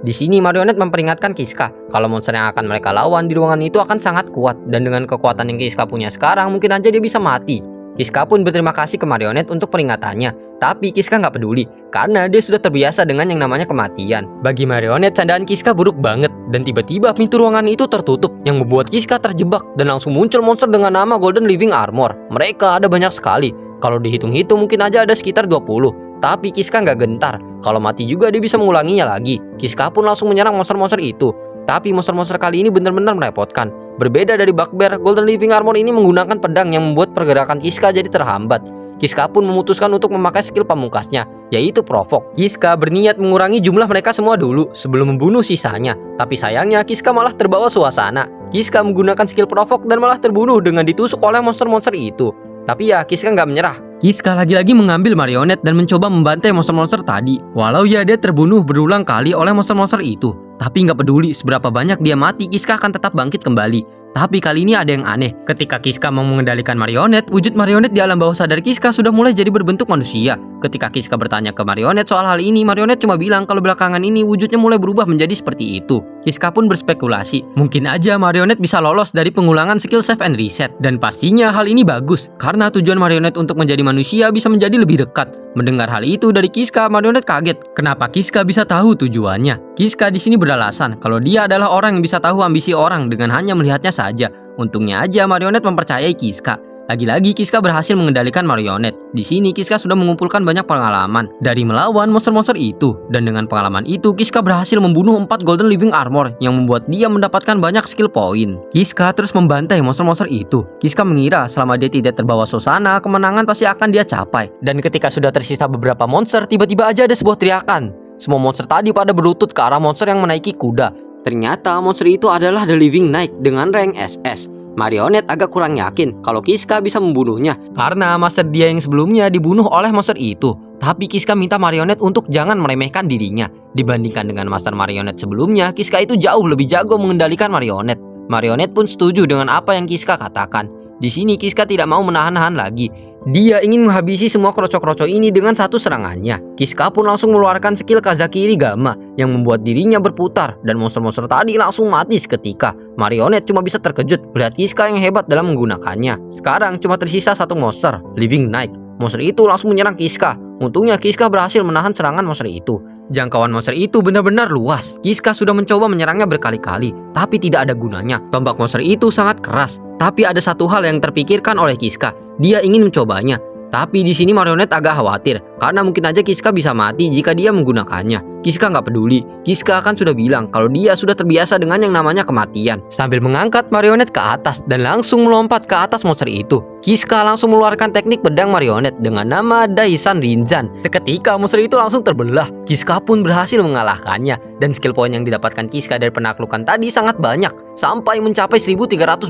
Di sini Marionet memperingatkan Kiska kalau monster yang akan mereka lawan di ruangan itu akan sangat kuat dan dengan kekuatan yang Kiska punya sekarang mungkin aja dia bisa mati. Kiska pun berterima kasih ke Marionet untuk peringatannya, tapi Kiska nggak peduli karena dia sudah terbiasa dengan yang namanya kematian. Bagi Marionet, candaan Kiska buruk banget dan tiba-tiba pintu ruangan itu tertutup yang membuat Kiska terjebak dan langsung muncul monster dengan nama Golden Living Armor. Mereka ada banyak sekali. Kalau dihitung-hitung mungkin aja ada sekitar 20. Tapi Kiska nggak gentar. Kalau mati juga dia bisa mengulanginya lagi. Kiska pun langsung menyerang monster-monster itu. Tapi monster-monster kali ini benar-benar merepotkan. Berbeda dari Bugbear, Golden Living Armor ini menggunakan pedang yang membuat pergerakan Kiska jadi terhambat. Kiska pun memutuskan untuk memakai skill pamungkasnya, yaitu Provoke. Kiska berniat mengurangi jumlah mereka semua dulu sebelum membunuh sisanya. Tapi sayangnya Kiska malah terbawa suasana. Kiska menggunakan skill Provoke dan malah terbunuh dengan ditusuk oleh monster-monster itu. Tapi ya Kiska nggak menyerah. Kiska lagi-lagi mengambil marionet dan mencoba membantai monster-monster tadi. Walau ya dia terbunuh berulang kali oleh monster-monster itu. Tapi nggak peduli seberapa banyak dia mati, Kiska akan tetap bangkit kembali. Tapi kali ini ada yang aneh. Ketika Kiska mau mengendalikan marionet, wujud marionet di alam bawah sadar Kiska sudah mulai jadi berbentuk manusia. Ketika Kiska bertanya ke marionet soal hal ini, marionet cuma bilang kalau belakangan ini wujudnya mulai berubah menjadi seperti itu. Kiska pun berspekulasi, mungkin aja marionet bisa lolos dari pengulangan skill save and reset. Dan pastinya hal ini bagus, karena tujuan marionet untuk menjadi manusia bisa menjadi lebih dekat. Mendengar hal itu dari Kiska, marionet kaget. Kenapa Kiska bisa tahu tujuannya? Kiska di sini beralasan kalau dia adalah orang yang bisa tahu ambisi orang dengan hanya melihatnya saja. Untungnya aja marionet mempercayai Kiska. Lagi-lagi Kiska berhasil mengendalikan marionet. Di sini Kiska sudah mengumpulkan banyak pengalaman dari melawan monster-monster itu. Dan dengan pengalaman itu Kiska berhasil membunuh 4 golden living armor yang membuat dia mendapatkan banyak skill point. Kiska terus membantai monster-monster itu. Kiska mengira selama dia tidak terbawa suasana, kemenangan pasti akan dia capai. Dan ketika sudah tersisa beberapa monster, tiba-tiba aja ada sebuah teriakan. Semua monster tadi pada berlutut ke arah monster yang menaiki kuda. Ternyata monster itu adalah The Living Knight dengan rank SS. Marionet agak kurang yakin kalau Kiska bisa membunuhnya karena master dia yang sebelumnya dibunuh oleh monster itu. Tapi Kiska minta marionet untuk jangan meremehkan dirinya. Dibandingkan dengan master marionet sebelumnya, Kiska itu jauh lebih jago mengendalikan marionet. Marionet pun setuju dengan apa yang Kiska katakan. Di sini Kiska tidak mau menahan-nahan lagi. Dia ingin menghabisi semua kroco-kroco ini dengan satu serangannya. Kiska pun langsung mengeluarkan skill Kazakiri Gamma yang membuat dirinya berputar dan monster-monster tadi langsung mati seketika. Marionet cuma bisa terkejut melihat Kiska yang hebat dalam menggunakannya. Sekarang cuma tersisa satu monster, Living Knight. Monster itu langsung menyerang Kiska. Untungnya Kiska berhasil menahan serangan monster itu. Jangkauan monster itu benar-benar luas. Kiska sudah mencoba menyerangnya berkali-kali, tapi tidak ada gunanya. Tombak monster itu sangat keras. Tapi ada satu hal yang terpikirkan oleh Kiska. Dia ingin mencobanya. Tapi di sini marionet agak khawatir karena mungkin aja Kiska bisa mati jika dia menggunakannya. Kiska nggak peduli. Kiska kan sudah bilang kalau dia sudah terbiasa dengan yang namanya kematian. Sambil mengangkat marionet ke atas dan langsung melompat ke atas monster itu, Kiska langsung mengeluarkan teknik pedang marionet dengan nama Daisan Rinzan. Seketika monster itu langsung terbelah. Kiska pun berhasil mengalahkannya dan skill point yang didapatkan Kiska dari penaklukan tadi sangat banyak, sampai mencapai 1320.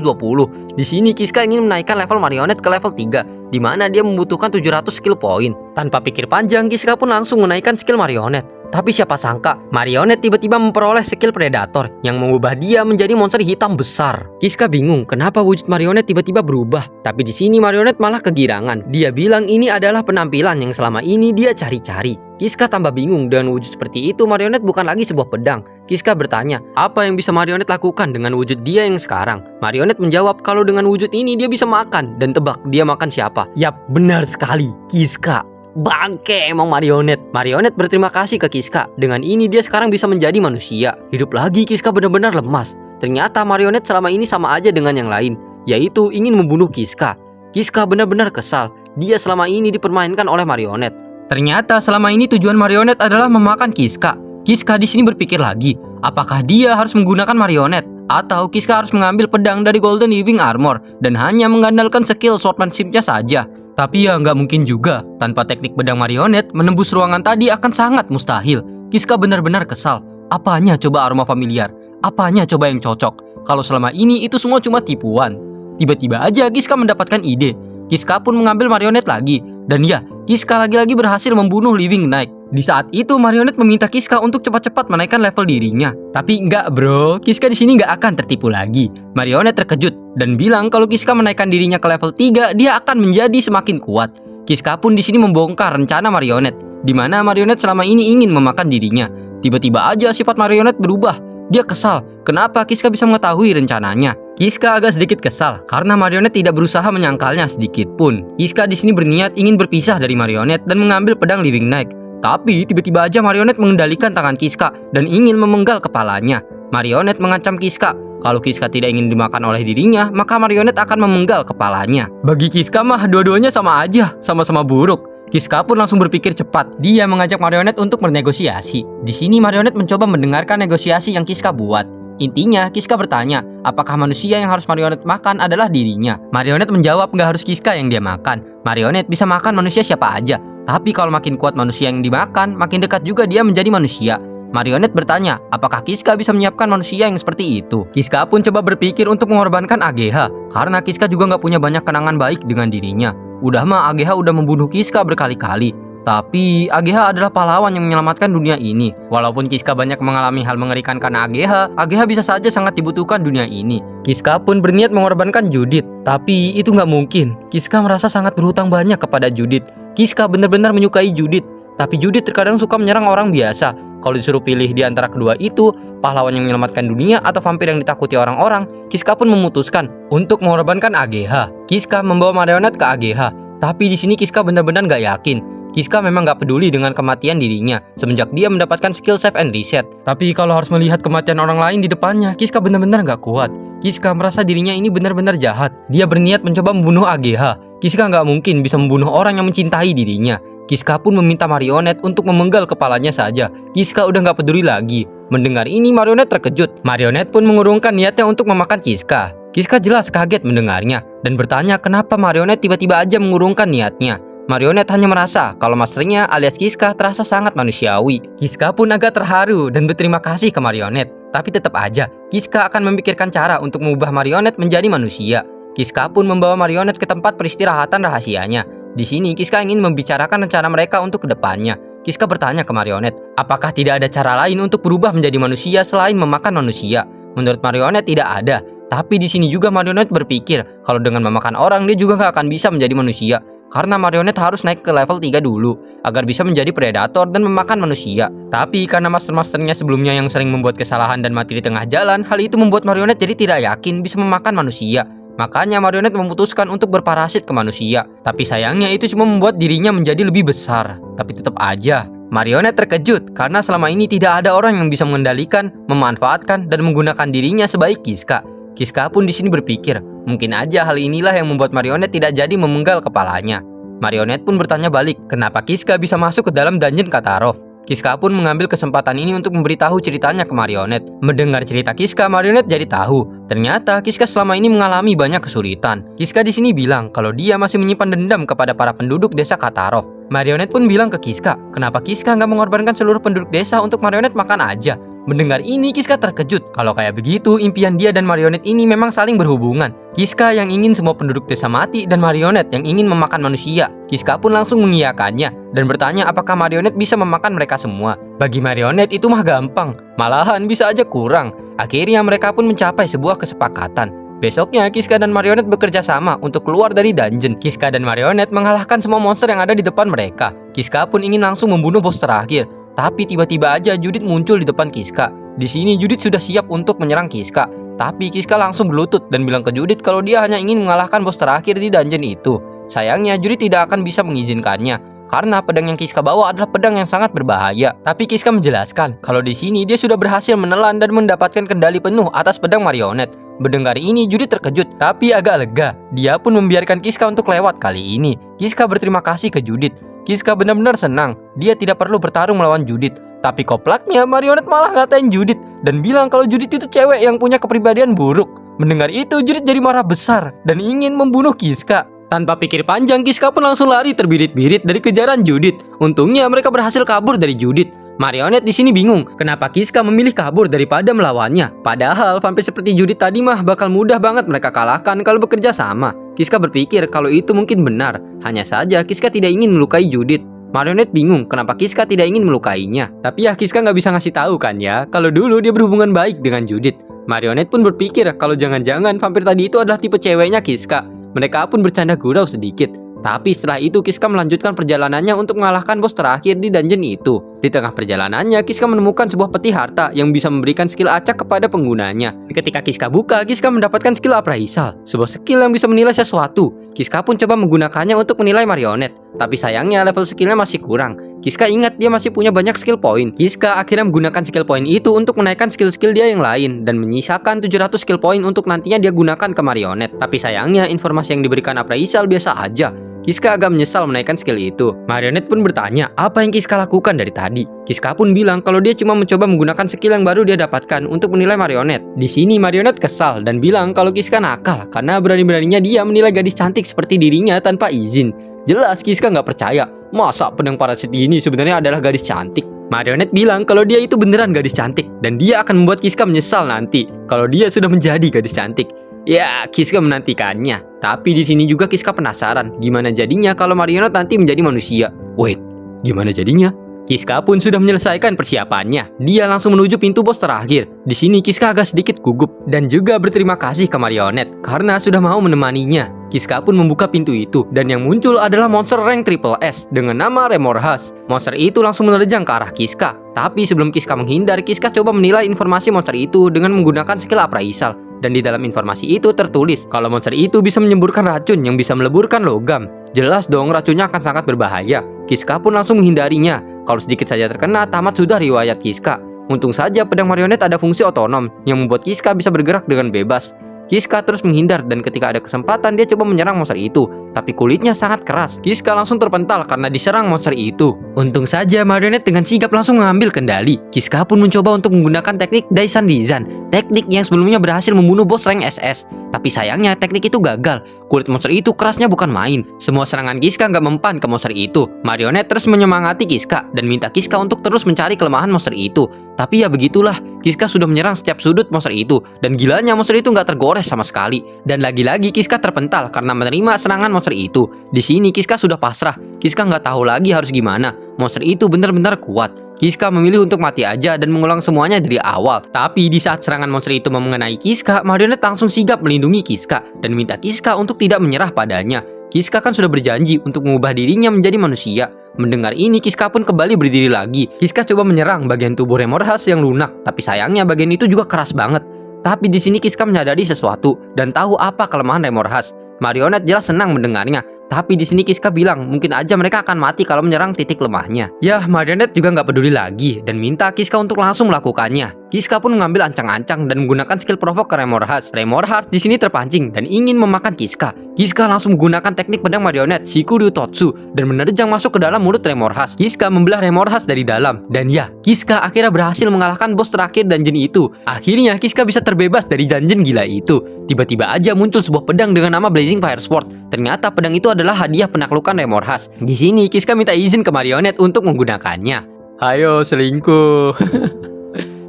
Di sini Kiska ingin menaikkan level marionet ke level 3, di mana dia membutuhkan 700 skill point. Tanpa pikir panjang, Kiska pun langsung menaikkan skill marionet. Tapi siapa sangka, marionet tiba-tiba memperoleh skill predator yang mengubah dia menjadi monster hitam besar. Kiska bingung kenapa wujud marionet tiba-tiba berubah. Tapi di sini marionet malah kegirangan. Dia bilang ini adalah penampilan yang selama ini dia cari-cari. Kiska tambah bingung dengan wujud seperti itu. Marionet bukan lagi sebuah pedang. Kiska bertanya, apa yang bisa marionet lakukan dengan wujud dia yang sekarang? Marionet menjawab kalau dengan wujud ini dia bisa makan. Dan tebak dia makan siapa? Yap, benar sekali, Kiska. Bangke emang marionet. Marionet berterima kasih ke Kiska. Dengan ini dia sekarang bisa menjadi manusia. Hidup lagi. Kiska benar-benar lemas. Ternyata marionet selama ini sama aja dengan yang lain, yaitu ingin membunuh Kiska. Kiska benar-benar kesal. Dia selama ini dipermainkan oleh marionet. Ternyata selama ini tujuan marionet adalah memakan Kiska. Kiska di sini berpikir lagi, apakah dia harus menggunakan marionet atau Kiska harus mengambil pedang dari Golden Living Armor dan hanya mengandalkan skill swordsmanship-nya saja. Tapi ya nggak mungkin juga. Tanpa teknik pedang marionet, menembus ruangan tadi akan sangat mustahil. Kiska benar-benar kesal. Apanya coba aroma familiar? Apanya coba yang cocok? Kalau selama ini itu semua cuma tipuan. Tiba-tiba aja Kiska mendapatkan ide. Kiska pun mengambil marionet lagi. Dan ya, Kiska lagi-lagi berhasil membunuh Living Knight. Di saat itu marionet meminta Kiska untuk cepat-cepat menaikkan level dirinya. Tapi enggak bro, Kiska di sini enggak akan tertipu lagi. Marionet terkejut dan bilang kalau Kiska menaikkan dirinya ke level 3, dia akan menjadi semakin kuat. Kiska pun di sini membongkar rencana marionet, di mana marionet selama ini ingin memakan dirinya. Tiba-tiba aja sifat marionet berubah. Dia kesal, kenapa Kiska bisa mengetahui rencananya. Kiska agak sedikit kesal karena marionet tidak berusaha menyangkalnya sedikit pun. Kiska di sini berniat ingin berpisah dari marionet dan mengambil pedang Living Knight. Tapi tiba-tiba aja marionet mengendalikan tangan Kiska dan ingin memenggal kepalanya. Marionet mengancam Kiska, kalau Kiska tidak ingin dimakan oleh dirinya, maka marionet akan memenggal kepalanya. Bagi Kiska mah dua-duanya sama aja, sama-sama buruk. Kiska pun langsung berpikir cepat. Dia mengajak marionet untuk bernegosiasi. Di sini marionet mencoba mendengarkan negosiasi yang Kiska buat. Intinya, Kiska bertanya, apakah manusia yang harus marionet makan adalah dirinya? Marionet menjawab nggak harus Kiska yang dia makan. Marionet bisa makan manusia siapa aja. Tapi kalau makin kuat manusia yang dimakan, makin dekat juga dia menjadi manusia. Marionet bertanya, apakah Kiska bisa menyiapkan manusia yang seperti itu? Kiska pun coba berpikir untuk mengorbankan AGH, karena Kiska juga nggak punya banyak kenangan baik dengan dirinya. Udah mah AGH udah membunuh Kiska berkali-kali. Tapi AGH adalah pahlawan yang menyelamatkan dunia ini. Walaupun Kiska banyak mengalami hal mengerikan karena AGH bisa saja sangat dibutuhkan dunia ini. Kiska pun berniat mengorbankan Judith, tapi itu nggak mungkin. Kiska merasa sangat berhutang banyak kepada Judith. Kiska benar-benar menyukai Judith, tapi Judith terkadang suka menyerang orang biasa. Kalau disuruh pilih di antara kedua itu, pahlawan yang menyelamatkan dunia atau vampir yang ditakuti orang-orang, Kiska pun memutuskan untuk mengorbankan AGH. Kiska membawa marionet ke AGH, tapi di sini Kiska benar-benar nggak yakin. Kiska memang gak peduli dengan kematian dirinya semenjak dia mendapatkan skill save and reset. Tapi kalau harus melihat kematian orang lain di depannya, Kiska benar-benar gak kuat. Kiska merasa dirinya ini benar-benar jahat. Dia berniat mencoba membunuh AGH. Kiska gak mungkin bisa membunuh orang yang mencintai dirinya. Kiska pun meminta marionet untuk memenggal kepalanya saja. Kiska udah gak peduli lagi. Mendengar ini marionet terkejut. Marionet pun mengurungkan niatnya untuk memakan Kiska. Kiska jelas kaget mendengarnya dan bertanya kenapa marionet tiba-tiba aja mengurungkan niatnya. Marionet hanya merasa kalau masternya alias Kiska terasa sangat manusiawi. Kiska pun agak terharu dan berterima kasih ke marionet. Tapi tetap aja, Kiska akan memikirkan cara untuk mengubah marionet menjadi manusia. Kiska pun membawa marionet ke tempat peristirahatan rahasianya. Di sini Kiska ingin membicarakan rencana mereka untuk kedepannya. Kiska bertanya ke marionet, apakah tidak ada cara lain untuk berubah menjadi manusia selain memakan manusia? Menurut marionet tidak ada. Tapi di sini juga marionet berpikir kalau dengan memakan orang dia juga nggak akan bisa menjadi manusia. Karena marionet harus naik ke level 3 dulu agar bisa menjadi predator dan memakan manusia. Tapi karena master-masternya sebelumnya yang sering membuat kesalahan dan mati di tengah jalan, hal itu membuat marionet jadi tidak yakin bisa memakan manusia. Makanya marionet memutuskan untuk berparasit ke manusia. Tapi sayangnya itu cuma membuat dirinya menjadi lebih besar. Tapi tetap aja marionet terkejut karena selama ini tidak ada orang yang bisa mengendalikan, memanfaatkan, dan menggunakan dirinya sebaik Kiska. Kiska pun di sini berpikir, mungkin aja hal inilah yang membuat marionet tidak jadi memenggal kepalanya. Marionet pun bertanya balik, kenapa Kiska bisa masuk ke dalam dungeon Katarov. Kiska pun mengambil kesempatan ini untuk memberitahu ceritanya ke marionet. Mendengar cerita Kiska, marionet jadi tahu. Ternyata Kiska selama ini mengalami banyak kesulitan. Kiska di sini bilang kalau dia masih menyimpan dendam kepada para penduduk desa Katarov. Marionet pun bilang ke Kiska, kenapa Kiska nggak mengorbankan seluruh penduduk desa untuk marionet makan aja. Mendengar ini Kiska terkejut. Kalau kayak begitu, impian dia dan marionet ini memang saling berhubungan. Kiska yang ingin semua penduduk desa mati dan marionet yang ingin memakan manusia. Kiska pun langsung mengiyakannya dan bertanya apakah marionet bisa memakan mereka semua. Bagi marionet itu mah gampang, malahan bisa aja kurang. Akhirnya mereka pun mencapai sebuah kesepakatan. Besoknya Kiska dan marionet bekerja sama untuk keluar dari dungeon. Kiska dan marionet mengalahkan semua monster yang ada di depan mereka. Kiska pun ingin langsung membunuh bos terakhir. Tapi tiba-tiba aja Judith muncul di depan Kiska. Di sini Judith sudah siap untuk menyerang Kiska. Tapi Kiska langsung berlutut dan bilang ke Judith kalau dia hanya ingin mengalahkan bos terakhir di dungeon itu. Sayangnya Judith tidak akan bisa mengizinkannya karena pedang yang Kiska bawa adalah pedang yang sangat berbahaya. Tapi Kiska menjelaskan kalau di sini dia sudah berhasil menelan dan mendapatkan kendali penuh atas pedang marionet. Mendengar ini Judith terkejut tapi agak lega. Dia pun membiarkan Kiska untuk lewat kali ini. Kiska berterima kasih ke Judith. Kiska benar-benar senang. Dia tidak perlu bertarung melawan Judith. Tapi koplaknya marionet malah ngatain Judith dan bilang kalau Judith itu cewek yang punya kepribadian buruk. Mendengar itu Judith jadi marah besar dan ingin membunuh Kiska. Tanpa pikir panjang Kiska pun langsung lari terbirit-birit dari kejaran Judith. Untungnya mereka berhasil kabur dari Judith. Marionet di sini bingung kenapa Kiska memilih kabur daripada melawannya. Padahal vampir seperti Judith tadi mah bakal mudah banget mereka kalahkan kalau bekerja sama. Kiska berpikir kalau itu mungkin benar. Hanya saja Kiska tidak ingin melukai Judith. Marionet bingung kenapa Kiska tidak ingin melukainya. Tapi ya Kiska nggak bisa ngasih tahu kan ya kalau dulu dia berhubungan baik dengan Judith. Marionet pun berpikir kalau jangan-jangan vampir tadi itu adalah tipe ceweknya Kiska. Mereka pun bercanda gurau sedikit. Tapi setelah itu Kiska melanjutkan perjalanannya untuk mengalahkan bos terakhir di dungeon itu. Di tengah perjalanannya Kiska menemukan sebuah peti harta yang bisa memberikan skill acak kepada penggunanya. Ketika Kiska buka, Kiska mendapatkan skill appraisal, sebuah skill yang bisa menilai sesuatu. Kiska pun coba menggunakannya untuk menilai marionet. Tapi sayangnya level skillnya masih kurang. Kiska ingat dia masih punya banyak skill point. Kiska akhirnya menggunakan skill point itu untuk menaikkan skill-skill dia yang lain dan menyisakan 700 skill point untuk nantinya dia gunakan ke marionet. Tapi sayangnya informasi yang diberikan appraisal biasa aja. Kiska agak menyesal menaikkan skill itu. Marionet pun bertanya apa yang Kiska lakukan dari tadi. Kiska pun bilang kalau dia cuma mencoba menggunakan skill yang baru dia dapatkan untuk menilai marionet. Di sini marionet kesal dan bilang kalau Kiska nakal karena berani-beraninya dia menilai gadis cantik seperti dirinya tanpa izin. Jelas Kiska nggak percaya. Masa pedang parasit ini sebenarnya adalah gadis cantik? Marionet bilang kalau dia itu beneran gadis cantik dan dia akan membuat Kiska menyesal nanti kalau dia sudah menjadi gadis cantik. Ya, Kiska menantikannya. Tapi di sini juga Kiska penasaran gimana jadinya kalau marionet nanti menjadi manusia. Wait, Gimana jadinya? Kiska pun sudah menyelesaikan persiapannya. Dia langsung menuju pintu bos terakhir. Di sini Kiska agak sedikit gugup dan juga berterima kasih ke Marionette karena sudah mau menemaninya. Kiska pun membuka pintu itu dan yang muncul adalah monster rank triple S dengan nama Remorhas. Monster itu langsung menerjang ke arah Kiska. Tapi sebelum Kiska menghindar, Kiska coba menilai informasi monster itu dengan menggunakan skill appraisal. Dan di dalam informasi itu tertulis kalau monster itu bisa menyemburkan racun yang bisa meleburkan logam. Jelas dong racunnya akan sangat berbahaya. Kiska pun langsung menghindarinya. Kalau sedikit saja terkena, tamat sudah riwayat Kiska. Untung saja pedang marionet ada fungsi otonom yang membuat Kiska bisa bergerak dengan bebas. Kiska terus menghindar dan ketika ada kesempatan dia coba menyerang monster itu. Tapi kulitnya sangat keras. Kiska langsung terpental karena diserang monster itu. Untung saja marionet dengan sigap langsung mengambil kendali. Kiska pun mencoba untuk menggunakan teknik Daisan Rizan. Teknik yang sebelumnya berhasil membunuh bos rank SS. Tapi sayangnya teknik itu gagal. Kulit monster itu kerasnya bukan main. Semua serangan Kiska nggak mempan ke monster itu. Marionet terus menyemangati Kiska dan minta Kiska untuk terus mencari kelemahan monster itu. Tapi ya begitulah, Kiska sudah menyerang setiap sudut monster itu. Dan gilanya monster itu nggak tergores sama sekali. Dan lagi-lagi Kiska terpental karena menerima serangan monster itu. Di sini Kiska sudah pasrah. Kiska nggak tahu lagi harus gimana. Monster itu benar-benar kuat. Kiska memilih untuk mati aja dan mengulang semuanya dari awal. Tapi di saat serangan monster itu mengenai Kiska, Marionette langsung sigap melindungi Kiska dan minta Kiska untuk tidak menyerah padanya. Kiska kan sudah berjanji untuk mengubah dirinya menjadi manusia. Mendengar ini, Kiska pun kembali berdiri lagi. Kiska coba menyerang bagian tubuh Remorhas yang lunak, tapi sayangnya bagian itu juga keras banget. Tapi di sini Kiska menyadari sesuatu dan tahu apa kelemahan Remorhas. Marionette jelas senang mendengarnya. Tapi di sini Kiska bilang mungkin aja mereka akan mati kalau menyerang titik lemahnya. Yah, Marionette juga nggak peduli lagi dan minta Kiska untuk langsung melakukannya. Kiska pun mengambil ancang-ancang dan menggunakan skill provoke ke Remorhas. Remorhas di sini terpancing dan ingin memakan Kiska. Kiska langsung menggunakan teknik pedang Marionette Shikuryu Totsu dan menerjang masuk ke dalam mulut Remorhas. Kiska membelah Remorhas dari dalam dan ya, Kiska akhirnya berhasil mengalahkan bos terakhir dungeon itu. Akhirnya Kiska bisa terbebas dari dungeon gila itu. Tiba-tiba aja muncul sebuah pedang dengan nama Blazing Fire Sword. Ternyata pedang itu adalah hadiah penaklukan Remorhas. Di sini Kiska minta izin ke Marionette untuk menggunakannya. Ayo selingkuh.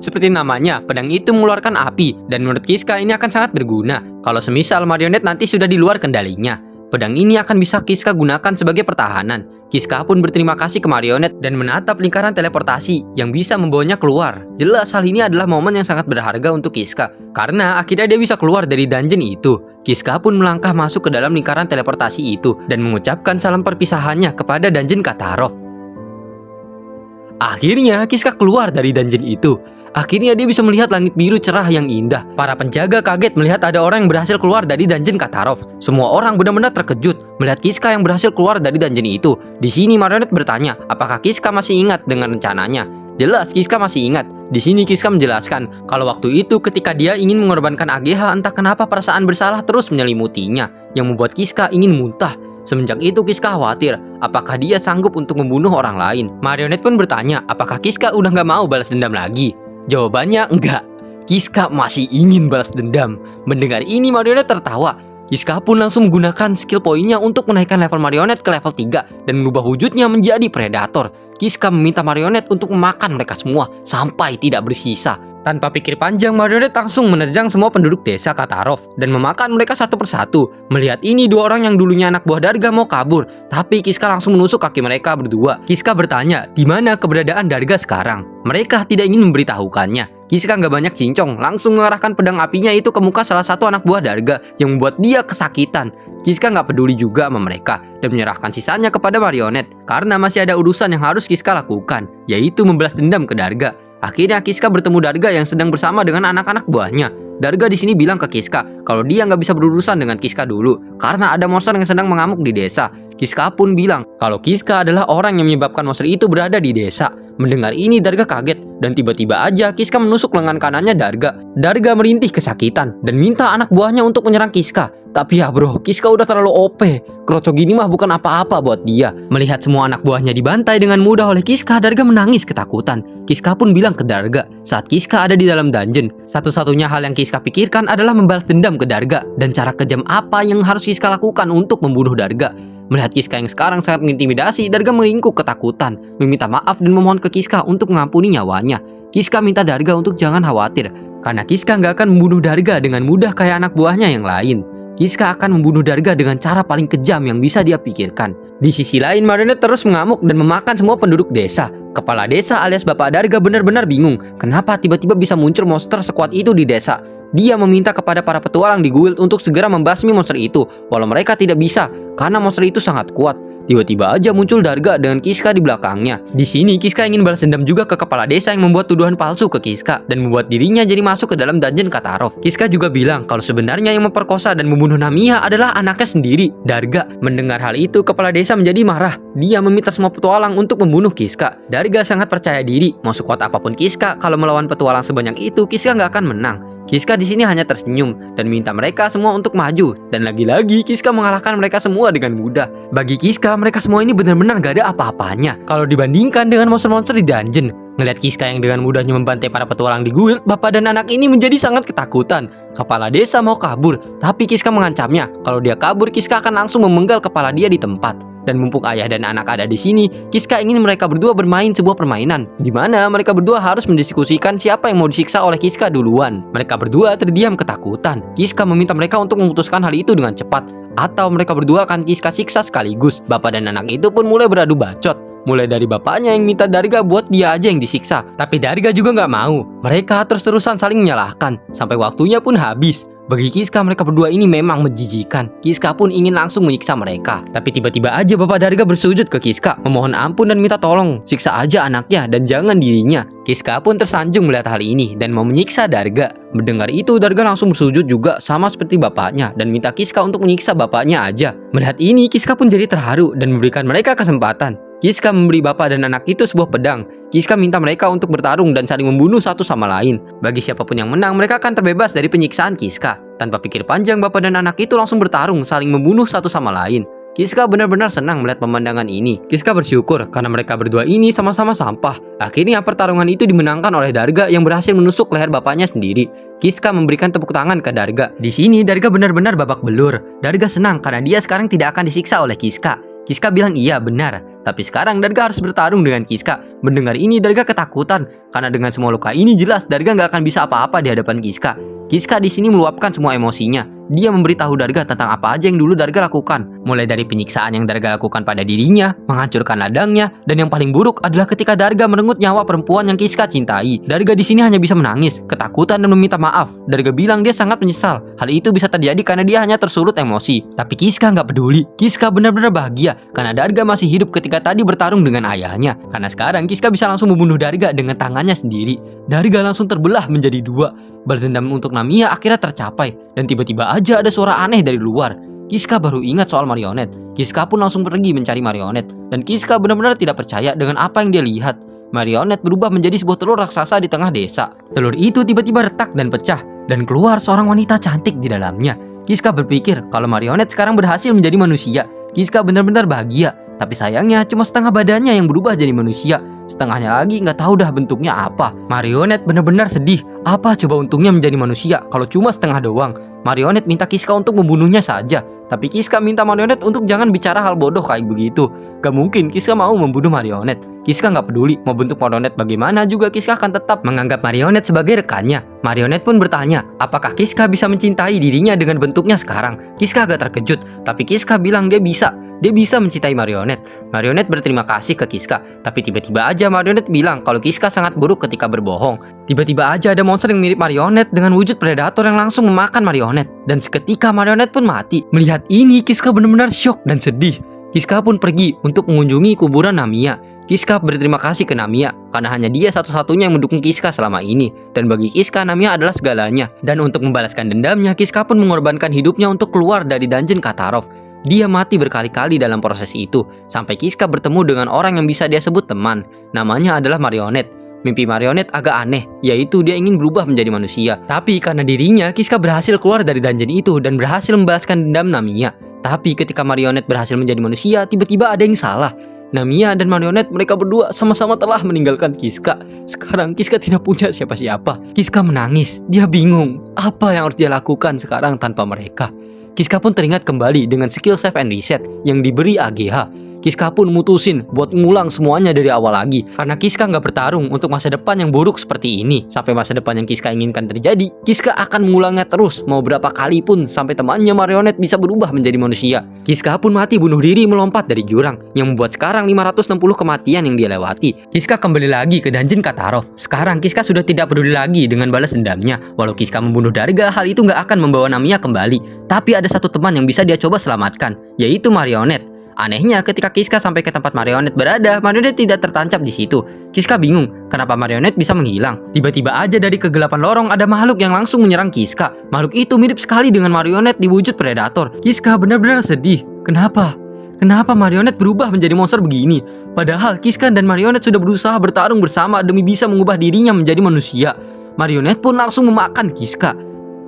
Seperti namanya, pedang itu mengeluarkan api dan menurut Kiska ini akan sangat berguna kalau semisal Marionette nanti sudah di luar kendalinya. Pedang ini akan bisa Kiska gunakan sebagai pertahanan. Kiska pun berterima kasih ke Marionette dan menatap lingkaran teleportasi yang bisa membawanya keluar. Jelas hal ini adalah momen yang sangat berharga untuk Kiska karena akhirnya dia bisa keluar dari dungeon itu. Kiska pun melangkah masuk ke dalam lingkaran teleportasi itu dan mengucapkan salam perpisahannya kepada dungeon Katarov. Akhirnya Kiska keluar dari dungeon itu. Akhirnya dia bisa melihat langit biru cerah yang indah. Para penjaga kaget melihat ada orang yang berhasil keluar dari dungeon Katarov. Semua orang benar-benar terkejut melihat Kiska yang berhasil keluar dari dungeon itu. Di sini Marionette bertanya, apakah Kiska masih ingat dengan rencananya? Jelas Kiska masih ingat. Di sini Kiska menjelaskan kalau waktu itu ketika dia ingin mengorbankan AGH, entah kenapa perasaan bersalah terus menyelimutinya yang membuat Kiska ingin muntah. Semenjak itu Kiska khawatir apakah dia sanggup untuk membunuh orang lain. Marionette pun bertanya apakah Kiska udah nggak mau balas dendam lagi. Jawabannya enggak. Kiska masih ingin balas dendam. Mendengar ini Marionette tertawa. Kiska pun langsung menggunakan skill poinnya untuk menaikkan level Marionette ke level 3 dan mengubah wujudnya menjadi predator. Kiska meminta Marionette untuk memakan mereka semua sampai tidak bersisa. Tanpa pikir panjang, Marionette langsung menerjang semua penduduk desa Katarov dan memakan mereka satu persatu. Melihat ini, dua orang yang dulunya anak buah Darga mau kabur, tapi Kiska langsung menusuk kaki mereka berdua. Kiska bertanya, di mana keberadaan Darga sekarang? Mereka tidak ingin memberitahukannya. Kiska nggak banyak cincong, langsung mengarahkan pedang apinya itu ke muka salah satu anak buah Darga yang membuat dia kesakitan. Kiska nggak peduli juga sama mereka dan menyerahkan sisanya kepada Marionette karena masih ada urusan yang harus Kiska lakukan, yaitu membalas dendam ke Darga. Akhirnya Kiska bertemu Darga yang sedang bersama dengan anak-anak buahnya. Darga di sini bilang ke Kiska kalau dia nggak bisa berurusan dengan Kiska dulu karena ada monster yang sedang mengamuk di desa. Kiska pun bilang kalau Kiska adalah orang yang menyebabkan monster itu berada di desa. Mendengar ini Darga kaget dan tiba-tiba aja Kiska menusuk lengan kanannya Darga. Darga merintih kesakitan dan minta anak buahnya untuk menyerang Kiska. Tapi ya bro, Kiska udah terlalu OP. Kroco gini mah bukan apa-apa buat dia. Melihat semua anak buahnya dibantai dengan mudah oleh Kiska, Darga menangis ketakutan. Kiska pun bilang ke Darga saat Kiska ada di dalam dungeon. Satu-satunya hal yang Kiska pikirkan adalah membalas dendam ke Darga dan cara kejam apa yang harus Kiska lakukan untuk membunuh Darga. Melihat Kiska yang sekarang sangat mengintimidasi, Darga meringkuk ketakutan, meminta maaf dan memohon ke Kiska untuk mengampuni nyawanya. Kiska minta Darga untuk jangan khawatir, karena Kiska nggak akan membunuh Darga dengan mudah kayak anak buahnya yang lain. Kiska akan membunuh Darga dengan cara paling kejam yang bisa dia pikirkan. Di sisi lain, marionet terus mengamuk dan memakan semua penduduk desa. Kepala desa alias Bapak Darga benar-benar bingung kenapa tiba-tiba bisa muncul monster sekuat itu di desa. Dia meminta kepada para petualang di guild untuk segera membasmi monster itu, walau mereka tidak bisa karena monster itu sangat kuat. Tiba-tiba aja muncul Darga dengan Kiska di belakangnya. Di sini Kiska ingin balas dendam juga ke kepala desa yang membuat tuduhan palsu ke Kiska dan membuat dirinya jadi masuk ke dalam dungeon Katarov. Kiska juga bilang kalau sebenarnya yang memperkosa dan membunuh Namiya adalah anaknya sendiri, Darga. Mendengar hal itu, kepala desa menjadi marah. Dia meminta semua petualang untuk membunuh Kiska. Darga sangat percaya diri, mau sekuat apapun Kiska, kalau melawan petualang sebanyak itu, Kiska nggak akan menang. Kiska di sini hanya tersenyum dan minta mereka semua untuk maju. Dan lagi-lagi Kiska mengalahkan mereka semua dengan mudah. Bagi Kiska, mereka semua ini benar-benar gak ada apa-apanya kalau dibandingkan dengan monster-monster di dungeon. Ngeliat Kiska yang dengan mudahnya membantai para petualang di guild, bapak dan anak ini menjadi sangat ketakutan. Kepala desa mau kabur, tapi Kiska mengancamnya kalau dia kabur, Kiska akan langsung memenggal kepala dia di tempat. Dan mumpung ayah dan anak ada di sini, Kiska ingin mereka berdua bermain sebuah permainan di mana mereka berdua harus mendiskusikan siapa yang mau disiksa oleh Kiska duluan. Mereka berdua terdiam ketakutan. Kiska meminta mereka untuk memutuskan hal itu dengan cepat, atau mereka berdua akan Kiska siksa sekaligus. Bapak dan anak itu pun mulai beradu bacot. Mulai dari bapaknya yang minta Darga buat dia aja yang disiksa, tapi Darga juga nggak mau. Mereka terus-terusan saling menyalahkan sampai waktunya pun habis. Bagi Kiska, mereka berdua ini memang menjijikan. Kiska pun ingin langsung menyiksa mereka. Tapi tiba-tiba aja Bapak Darga bersujud ke Kiska, memohon ampun dan minta tolong. Siksa aja anaknya dan jangan dirinya. Kiska pun tersanjung melihat hal ini dan mau menyiksa Darga. Mendengar itu, Darga langsung bersujud juga sama seperti bapaknya dan minta Kiska untuk menyiksa bapaknya aja. Melihat ini, Kiska pun jadi terharu dan memberikan mereka kesempatan. Kiska memberi bapak dan anak itu sebuah pedang. Kiska minta mereka untuk bertarung dan saling membunuh satu sama lain. Bagi siapapun yang menang, mereka akan terbebas dari penyiksaan Kiska. Tanpa pikir panjang, bapak dan anak itu langsung bertarung, saling membunuh satu sama lain. Kiska benar-benar senang melihat pemandangan ini. Kiska bersyukur karena mereka berdua ini sama-sama sampah. Akhirnya pertarungan itu dimenangkan oleh Darga yang berhasil menusuk leher bapaknya sendiri. Kiska memberikan tepuk tangan ke Darga. Di sini Darga benar-benar babak belur. Darga senang karena dia sekarang tidak akan disiksa oleh Kiska. Kiska bilang iya benar, tapi sekarang Darga harus bertarung dengan Kiska. Mendengar ini Darga ketakutan karena dengan semua luka ini jelas Darga nggak akan bisa apa-apa di hadapan Kiska. Kiska di sini meluapkan semua emosinya. Dia memberitahu Darga tentang apa aja yang dulu Darga lakukan, mulai dari penyiksaan yang Darga lakukan pada dirinya, menghancurkan ladangnya, dan yang paling buruk adalah ketika Darga merenggut nyawa perempuan yang Kiska cintai. Darga di sini hanya bisa menangis, ketakutan dan meminta maaf. Darga bilang dia sangat menyesal. Hal itu bisa terjadi karena dia hanya tersulut emosi. Tapi Kiska nggak peduli. Kiska benar-benar bahagia karena Darga masih hidup ketika tadi bertarung dengan ayahnya. Karena sekarang Kiska bisa langsung membunuh Darga dengan tangannya sendiri. Darga langsung terbelah menjadi dua. Balas dendam untuk Namiya akhirnya tercapai dan tiba-tiba aja ada suara aneh dari luar. Kiska baru ingat soal marionet. Kiska pun langsung pergi mencari marionet dan Kiska benar-benar tidak percaya dengan apa yang dia lihat. Marionet berubah menjadi sebuah telur raksasa di tengah desa. Telur itu tiba-tiba retak dan pecah dan keluar seorang wanita cantik di dalamnya. Kiska berpikir kalau marionet sekarang berhasil menjadi manusia. Kiska benar-benar bahagia. Tapi sayangnya cuma setengah badannya yang berubah jadi manusia. Setengahnya lagi nggak tahu dah bentuknya apa. Marionet benar-benar sedih. Apa coba untungnya menjadi manusia kalau cuma setengah doang? Marionet minta Kiska untuk membunuhnya saja. Tapi Kiska minta Marionet untuk jangan bicara hal bodoh kayak begitu. Gak mungkin Kiska mau membunuh Marionet. Kiska nggak peduli mau bentuk Marionet bagaimana juga Kiska akan tetap menganggap Marionet sebagai rekannya. Marionet pun bertanya, apakah Kiska bisa mencintai dirinya dengan bentuknya sekarang? Kiska agak terkejut, tapi Kiska bilang dia bisa. Dia bisa mencintai Marionet. Marionet berterima kasih ke Kiska, tapi tiba-tiba aja Marionet bilang kalau Kiska sangat buruk ketika berbohong. Tiba-tiba aja ada monster yang mirip Marionet dengan wujud predator yang langsung memakan Marionet. Dan seketika Marionet pun mati. Melihat ini Kiska benar-benar syok dan sedih. Kiska pun pergi untuk mengunjungi kuburan Namiya. Kiska berterima kasih ke Namiya karena hanya dia satu-satunya yang mendukung Kiska selama ini. Dan bagi Kiska, Namiya adalah segalanya. Dan untuk membalaskan dendamnya, Kiska pun mengorbankan hidupnya untuk keluar dari dungeon Katarov. Dia mati berkali-kali dalam proses itu, sampai Kiska bertemu dengan orang yang bisa dia sebut teman. Namanya adalah Marionet. Mimpi Marionet agak aneh, yaitu dia ingin berubah menjadi manusia. Tapi karena dirinya, Kiska berhasil keluar dari dungeon itu dan berhasil membalaskan dendam Namiya. Tapi ketika Marionet berhasil menjadi manusia, tiba-tiba ada yang salah. Namiya dan Marionet mereka berdua sama-sama telah meninggalkan Kiska. Sekarang Kiska tidak punya siapa-siapa. Kiska menangis, dia bingung apa yang harus dia lakukan sekarang tanpa mereka. Kiska pun teringat kembali dengan skill save and reset yang diberi AGH. Kiska pun mutusin buat ngulang semuanya dari awal lagi. Karena Kiska nggak bertarung untuk masa depan yang buruk seperti ini. Sampai masa depan yang Kiska inginkan terjadi, Kiska akan mengulangnya terus, mau berapa kali pun sampai temannya marionet bisa berubah menjadi manusia. Kiska pun mati bunuh diri melompat dari jurang, yang membuat sekarang 560 kematian yang dia lewati. Kiska kembali lagi ke dungeon Katarov. Sekarang Kiska sudah tidak peduli lagi dengan balas dendamnya. Walau Kiska membunuh Darga, hal itu nggak akan membawa Namiya kembali. Tapi ada satu teman yang bisa dia coba selamatkan, yaitu marionet. Anehnya, ketika Kiska sampai ke tempat marionet berada, marionet tidak tertancap di situ. Kiska bingung kenapa marionet bisa menghilang. Tiba-tiba aja dari kegelapan lorong ada makhluk yang langsung menyerang Kiska. Makhluk itu mirip sekali dengan marionet di wujud predator. Kiska benar-benar sedih. Kenapa? Kenapa marionet berubah menjadi monster begini? Padahal Kiska dan marionet sudah berusaha bertarung bersama demi bisa mengubah dirinya menjadi manusia. Marionet pun langsung memakan Kiska.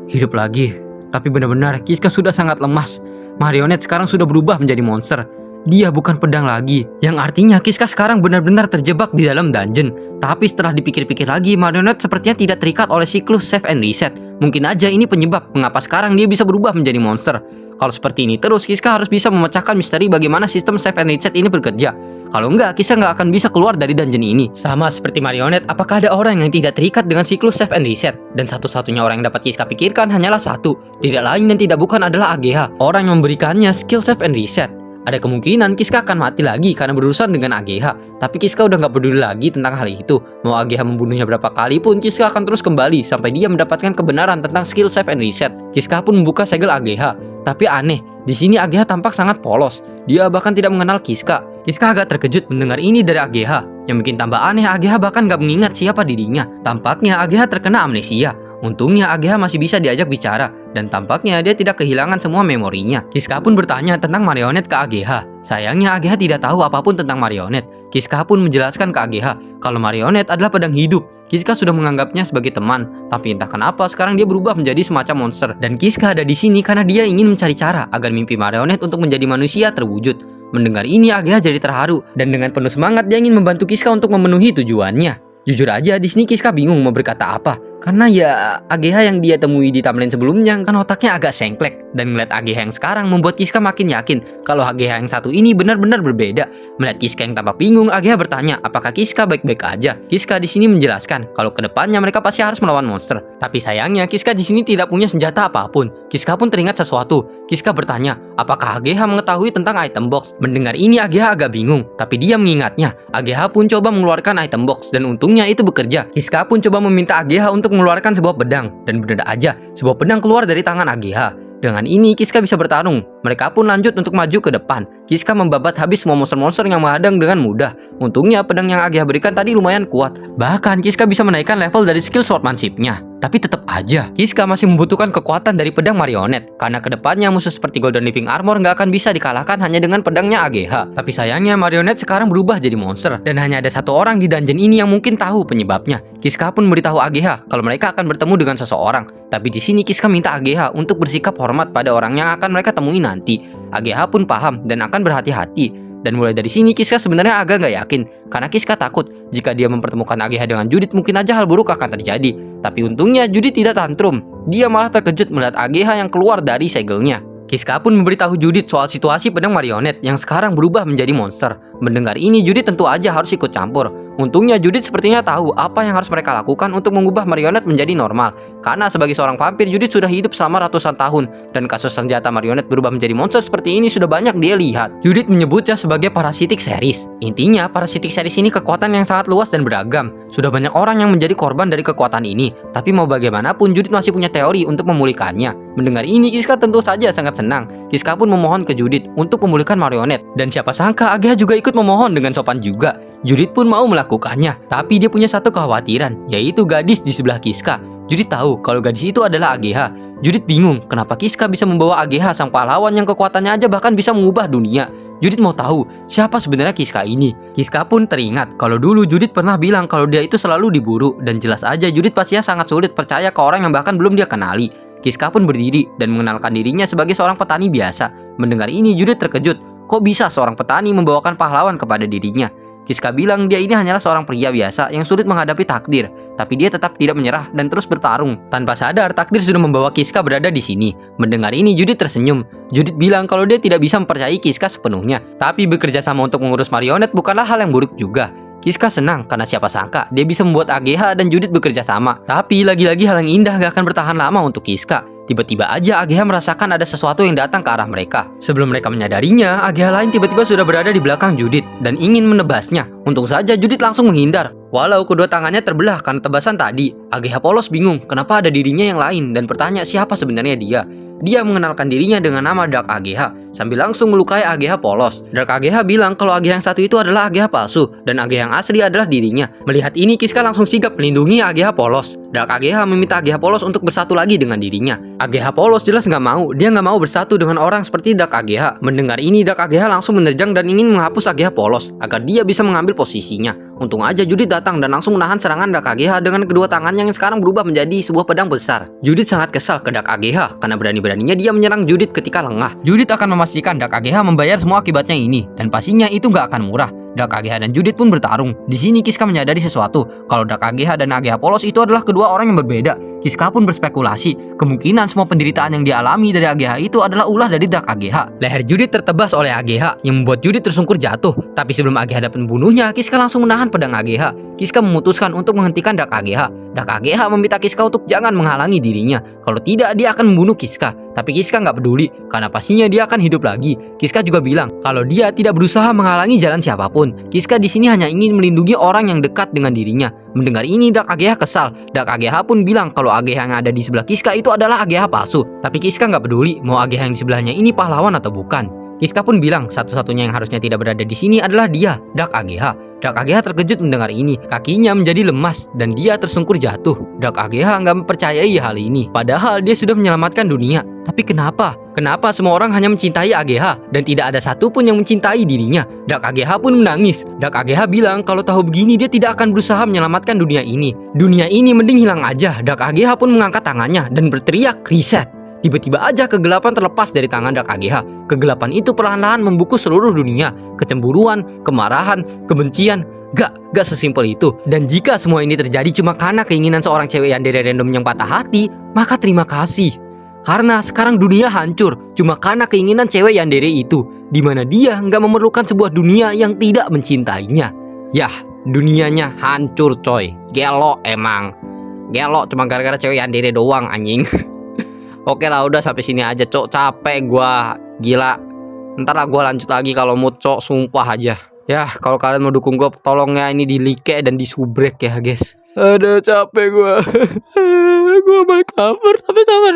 Hidup lagi. Tapi benar-benar Kiska sudah sangat lemas. Marionet sekarang sudah berubah menjadi monster. Dia bukan pedang lagi, yang artinya Kiska sekarang benar-benar terjebak di dalam dungeon. Tapi setelah dipikir-pikir lagi, marionet sepertinya tidak terikat oleh siklus save and reset. Mungkin aja ini penyebab mengapa sekarang dia bisa berubah menjadi monster. Kalau seperti ini terus, Kiska harus bisa memecahkan misteri bagaimana sistem save and reset ini bekerja. Kalau enggak, Kiska nggak akan bisa keluar dari dungeon ini. Sama seperti marionet, apakah ada orang yang tidak terikat dengan siklus save and reset? Dan satu-satunya orang yang dapat Kiska pikirkan hanyalah satu. Tidak lain dan tidak bukan adalah AGH, orang yang memberikannya skill save and reset. Ada kemungkinan Kiska akan mati lagi karena berurusan dengan AGH. Tapi Kiska udah nggak peduli lagi tentang hal itu. Mau AGH membunuhnya berapa kali pun, Kiska akan terus kembali sampai dia mendapatkan kebenaran tentang skill save and reset. Kiska pun membuka segel AGH. Tapi aneh, di sini AGH tampak sangat polos. Dia bahkan tidak mengenal Kiska. Kiska agak terkejut mendengar ini dari AGH. Yang bikin tambah aneh, AGH bahkan gak mengingat siapa dirinya. Tampaknya AGH terkena amnesia. Untungnya AGH masih bisa diajak bicara, dan tampaknya dia tidak kehilangan semua memorinya. Kiska pun bertanya tentang marionet ke AGH. Sayangnya AGH tidak tahu apapun tentang marionet. Kiska pun menjelaskan ke AGH kalau marionet adalah pedang hidup. Kiska sudah menganggapnya sebagai teman, tapi entah kenapa sekarang dia berubah menjadi semacam monster. Dan Kiska ada di sini karena dia ingin mencari cara agar mimpi marionet untuk menjadi manusia terwujud. Mendengar ini AGH jadi terharu, dan dengan penuh semangat dia ingin membantu Kiska untuk memenuhi tujuannya. Jujur aja di sini Kiska bingung mau berkata apa. Karena ya AGH yang dia temui di timeline sebelumnya kan otaknya agak sengklek. Dan melihat AGH yang sekarang membuat Kiska makin yakin kalau AGH yang satu ini benar-benar berbeda. Melihat Kiska yang tampak bingung, AGH bertanya apakah Kiska baik-baik aja. Kiska di sini menjelaskan kalau kedepannya mereka pasti harus melawan monster. Tapi sayangnya Kiska di sini tidak punya senjata apapun. Kiska pun teringat sesuatu. Kiska bertanya apakah AGH mengetahui tentang item box. Mendengar ini AGH agak bingung, tapi dia mengingatnya. AGH pun coba mengeluarkan item box dan untungnya itu bekerja. Kiska pun coba meminta AGH untuk mengeluarkan sebuah pedang, dan benar aja sebuah pedang keluar dari tangan AGH. Dengan ini Kiska bisa bertarung. Mereka pun lanjut untuk maju ke depan. Kiska membabat habis semua monster-monster yang menghadang dengan mudah. Untungnya pedang yang AGH berikan tadi lumayan kuat. Bahkan Kiska bisa menaikkan level dari skill swordsmanship-nya. Tapi tetap aja Kiska masih membutuhkan kekuatan dari pedang marionet. Karena kedepannya musuh seperti Golden Living Armor nggak akan bisa dikalahkan hanya dengan pedangnya AGH. Tapi sayangnya marionet sekarang berubah jadi monster. Dan hanya ada satu orang di dungeon ini yang mungkin tahu penyebabnya. Kiska pun memberitahu AGH kalau mereka akan bertemu dengan seseorang. Tapi di sini Kiska minta AGH untuk bersikap hormat pada orang yang akan mereka temui nanti. AGH pun paham dan akan berhati-hati. Dan mulai dari sini Kiska sebenarnya agak nggak yakin. Karena Kiska takut jika dia mempertemukan AGH dengan Judith mungkin aja hal buruk akan terjadi. Tapi untungnya Judith tidak tantrum. Dia malah terkejut melihat AGH yang keluar dari segelnya. Kiska pun memberitahu Judith soal situasi pedang marionet yang sekarang berubah menjadi monster. Mendengar ini Judith tentu aja harus ikut campur. Untungnya Judith sepertinya tahu apa yang harus mereka lakukan untuk mengubah marionet menjadi normal. Karena sebagai seorang vampir, Judith sudah hidup selama ratusan tahun. Dan kasus senjata marionet berubah menjadi monster seperti ini sudah banyak dia lihat. Judith menyebutnya sebagai parasitic series. Intinya parasitic series ini kekuatan yang sangat luas dan beragam. Sudah banyak orang yang menjadi korban dari kekuatan ini. Tapi mau bagaimanapun Judith masih punya teori untuk memulihkannya. Mendengar ini Kiska tentu saja sangat senang. Kiska pun memohon ke Judith untuk memulihkan marionet. Dan siapa sangka AGH juga ikut memohon dengan sopan juga. Judith pun mau melakukannya, tapi dia punya satu kekhawatiran, yaitu gadis di sebelah Kiska. Judith tahu kalau gadis itu adalah AGH. Judith bingung kenapa Kiska bisa membawa AGH sang pahlawan yang kekuatannya aja bahkan bisa mengubah dunia. Judith mau tahu siapa sebenarnya Kiska ini. Kiska pun teringat kalau dulu Judith pernah bilang kalau dia itu selalu diburu, dan jelas aja Judith pastinya sangat sulit percaya ke orang yang bahkan belum dia kenali. Kiska pun berdiri dan mengenalkan dirinya sebagai seorang petani biasa. Mendengar ini Judith terkejut. Kok bisa seorang petani membawakan pahlawan kepada dirinya? Kiska bilang dia ini hanyalah seorang pria biasa yang sulit menghadapi takdir, tapi dia tetap tidak menyerah dan terus bertarung. Tanpa sadar, takdir sudah membawa Kiska berada di sini. Mendengar ini, Judith tersenyum. Judith bilang kalau dia tidak bisa mempercayai Kiska sepenuhnya, tapi bekerja sama untuk mengurus marionet bukanlah hal yang buruk juga. Kiska senang karena siapa sangka dia bisa membuat AGH dan Judith bekerja sama. Tapi lagi-lagi hal yang indah gak akan bertahan lama untuk Kiska. Tiba-tiba aja AGH merasakan ada sesuatu yang datang ke arah mereka. Sebelum mereka menyadarinya, AGH lain tiba-tiba sudah berada di belakang Judith dan ingin menebasnya. Untung saja Judith langsung menghindar. Walau kedua tangannya terbelah karena tebasan tadi, AGH polos bingung kenapa ada dirinya yang lain dan bertanya siapa sebenarnya dia. Dia mengenalkan dirinya dengan nama Dark AGH sambil langsung melukai AGH polos. Dark AGH bilang kalau AGH yang satu itu adalah AGH palsu dan AGH yang asli adalah dirinya. Melihat ini, Kiska langsung sigap melindungi AGH polos. Dark AGH meminta AGH polos untuk bersatu lagi dengan dirinya. AGH polos jelas nggak mau, dia nggak mau bersatu dengan orang seperti Dark AGH. Mendengar ini, Dark AGH langsung menerjang dan ingin menghapus AGH polos agar dia bisa mengambil posisinya. Untung aja Judith datang dan langsung menahan serangan Dark AGH dengan kedua tangannya yang sekarang berubah menjadi sebuah pedang besar. Judith sangat kesal ke Dark AGH karena berani-beraninya dia menyerang Judith ketika lengah. Judith akan memastikan Dark AGH membayar semua akibatnya ini dan pastinya itu nggak akan murah. Dark AGH dan Judith pun bertarung. Di sini Kiska menyadari sesuatu, kalau Dark AGH dan AGH polos itu adalah kedua orang yang berbeda. Kiska pun berspekulasi, kemungkinan semua penderitaan yang dialami dari AGH itu adalah ulah dari Dark AGH. Leher Judith tertebas oleh AGH yang membuat Judith tersungkur jatuh. Tapi sebelum AGH dapat membunuhnya, Kiska langsung menahan pedang AGH. Kiska memutuskan untuk menghentikan Dark AGH. Dark AGH meminta Kiska untuk jangan menghalangi dirinya. Kalau tidak, dia akan membunuh Kiska. Tapi Kiska nggak peduli, karena pastinya dia akan hidup lagi. Kiska juga bilang kalau dia tidak berusaha menghalangi jalan siapapun. Kiska di sini hanya ingin melindungi orang yang dekat dengan dirinya. Mendengar ini, Dark AGH kesal. Dark AGH pun bilang kalau AGH yang ada di sebelah Kiska itu adalah AGH palsu. Tapi Kiska nggak peduli mau AGH yang di sebelahnya ini pahlawan atau bukan. Kiska pun bilang satu-satunya yang harusnya tidak berada di sini adalah dia, Dark AGH. Dark AGH terkejut mendengar ini, kakinya menjadi lemas dan dia tersungkur jatuh. Dark AGH nggak mempercayai hal ini, padahal dia sudah menyelamatkan dunia. Tapi kenapa? Kenapa semua orang hanya mencintai AGH dan tidak ada satupun yang mencintai dirinya? Dark AGH pun menangis. Dark AGH bilang kalau tahu begini dia tidak akan berusaha menyelamatkan dunia ini. Dunia ini mending hilang aja. Dark AGH pun mengangkat tangannya dan berteriak reset. Tiba-tiba aja kegelapan terlepas dari tangan Dark AGH. Kegelapan itu perlahan-lahan membungkus seluruh dunia. Kecemburuan, kemarahan, kebencian. Gak sesimpel itu. Dan jika semua ini terjadi cuma karena keinginan seorang cewek yandere random yang patah hati, maka terima kasih. Karena sekarang dunia hancur cuma karena keinginan cewek yandere itu, dimana dia nggak memerlukan sebuah dunia yang tidak mencintainya. Yah, dunianya hancur coy. Gelo emang. Gelo cuma gara-gara cewek yandere doang anjing. Oke lah, udah sampai sini aja cok, capek gua, gila. Ntar lah gua lanjut lagi kalau mood cok, sumpah aja. Ya, kalau kalian mau dukung gua, tolong ya ini di like dan di subrek ya guys. Aduh capek gua. Gua balik cover tapi sama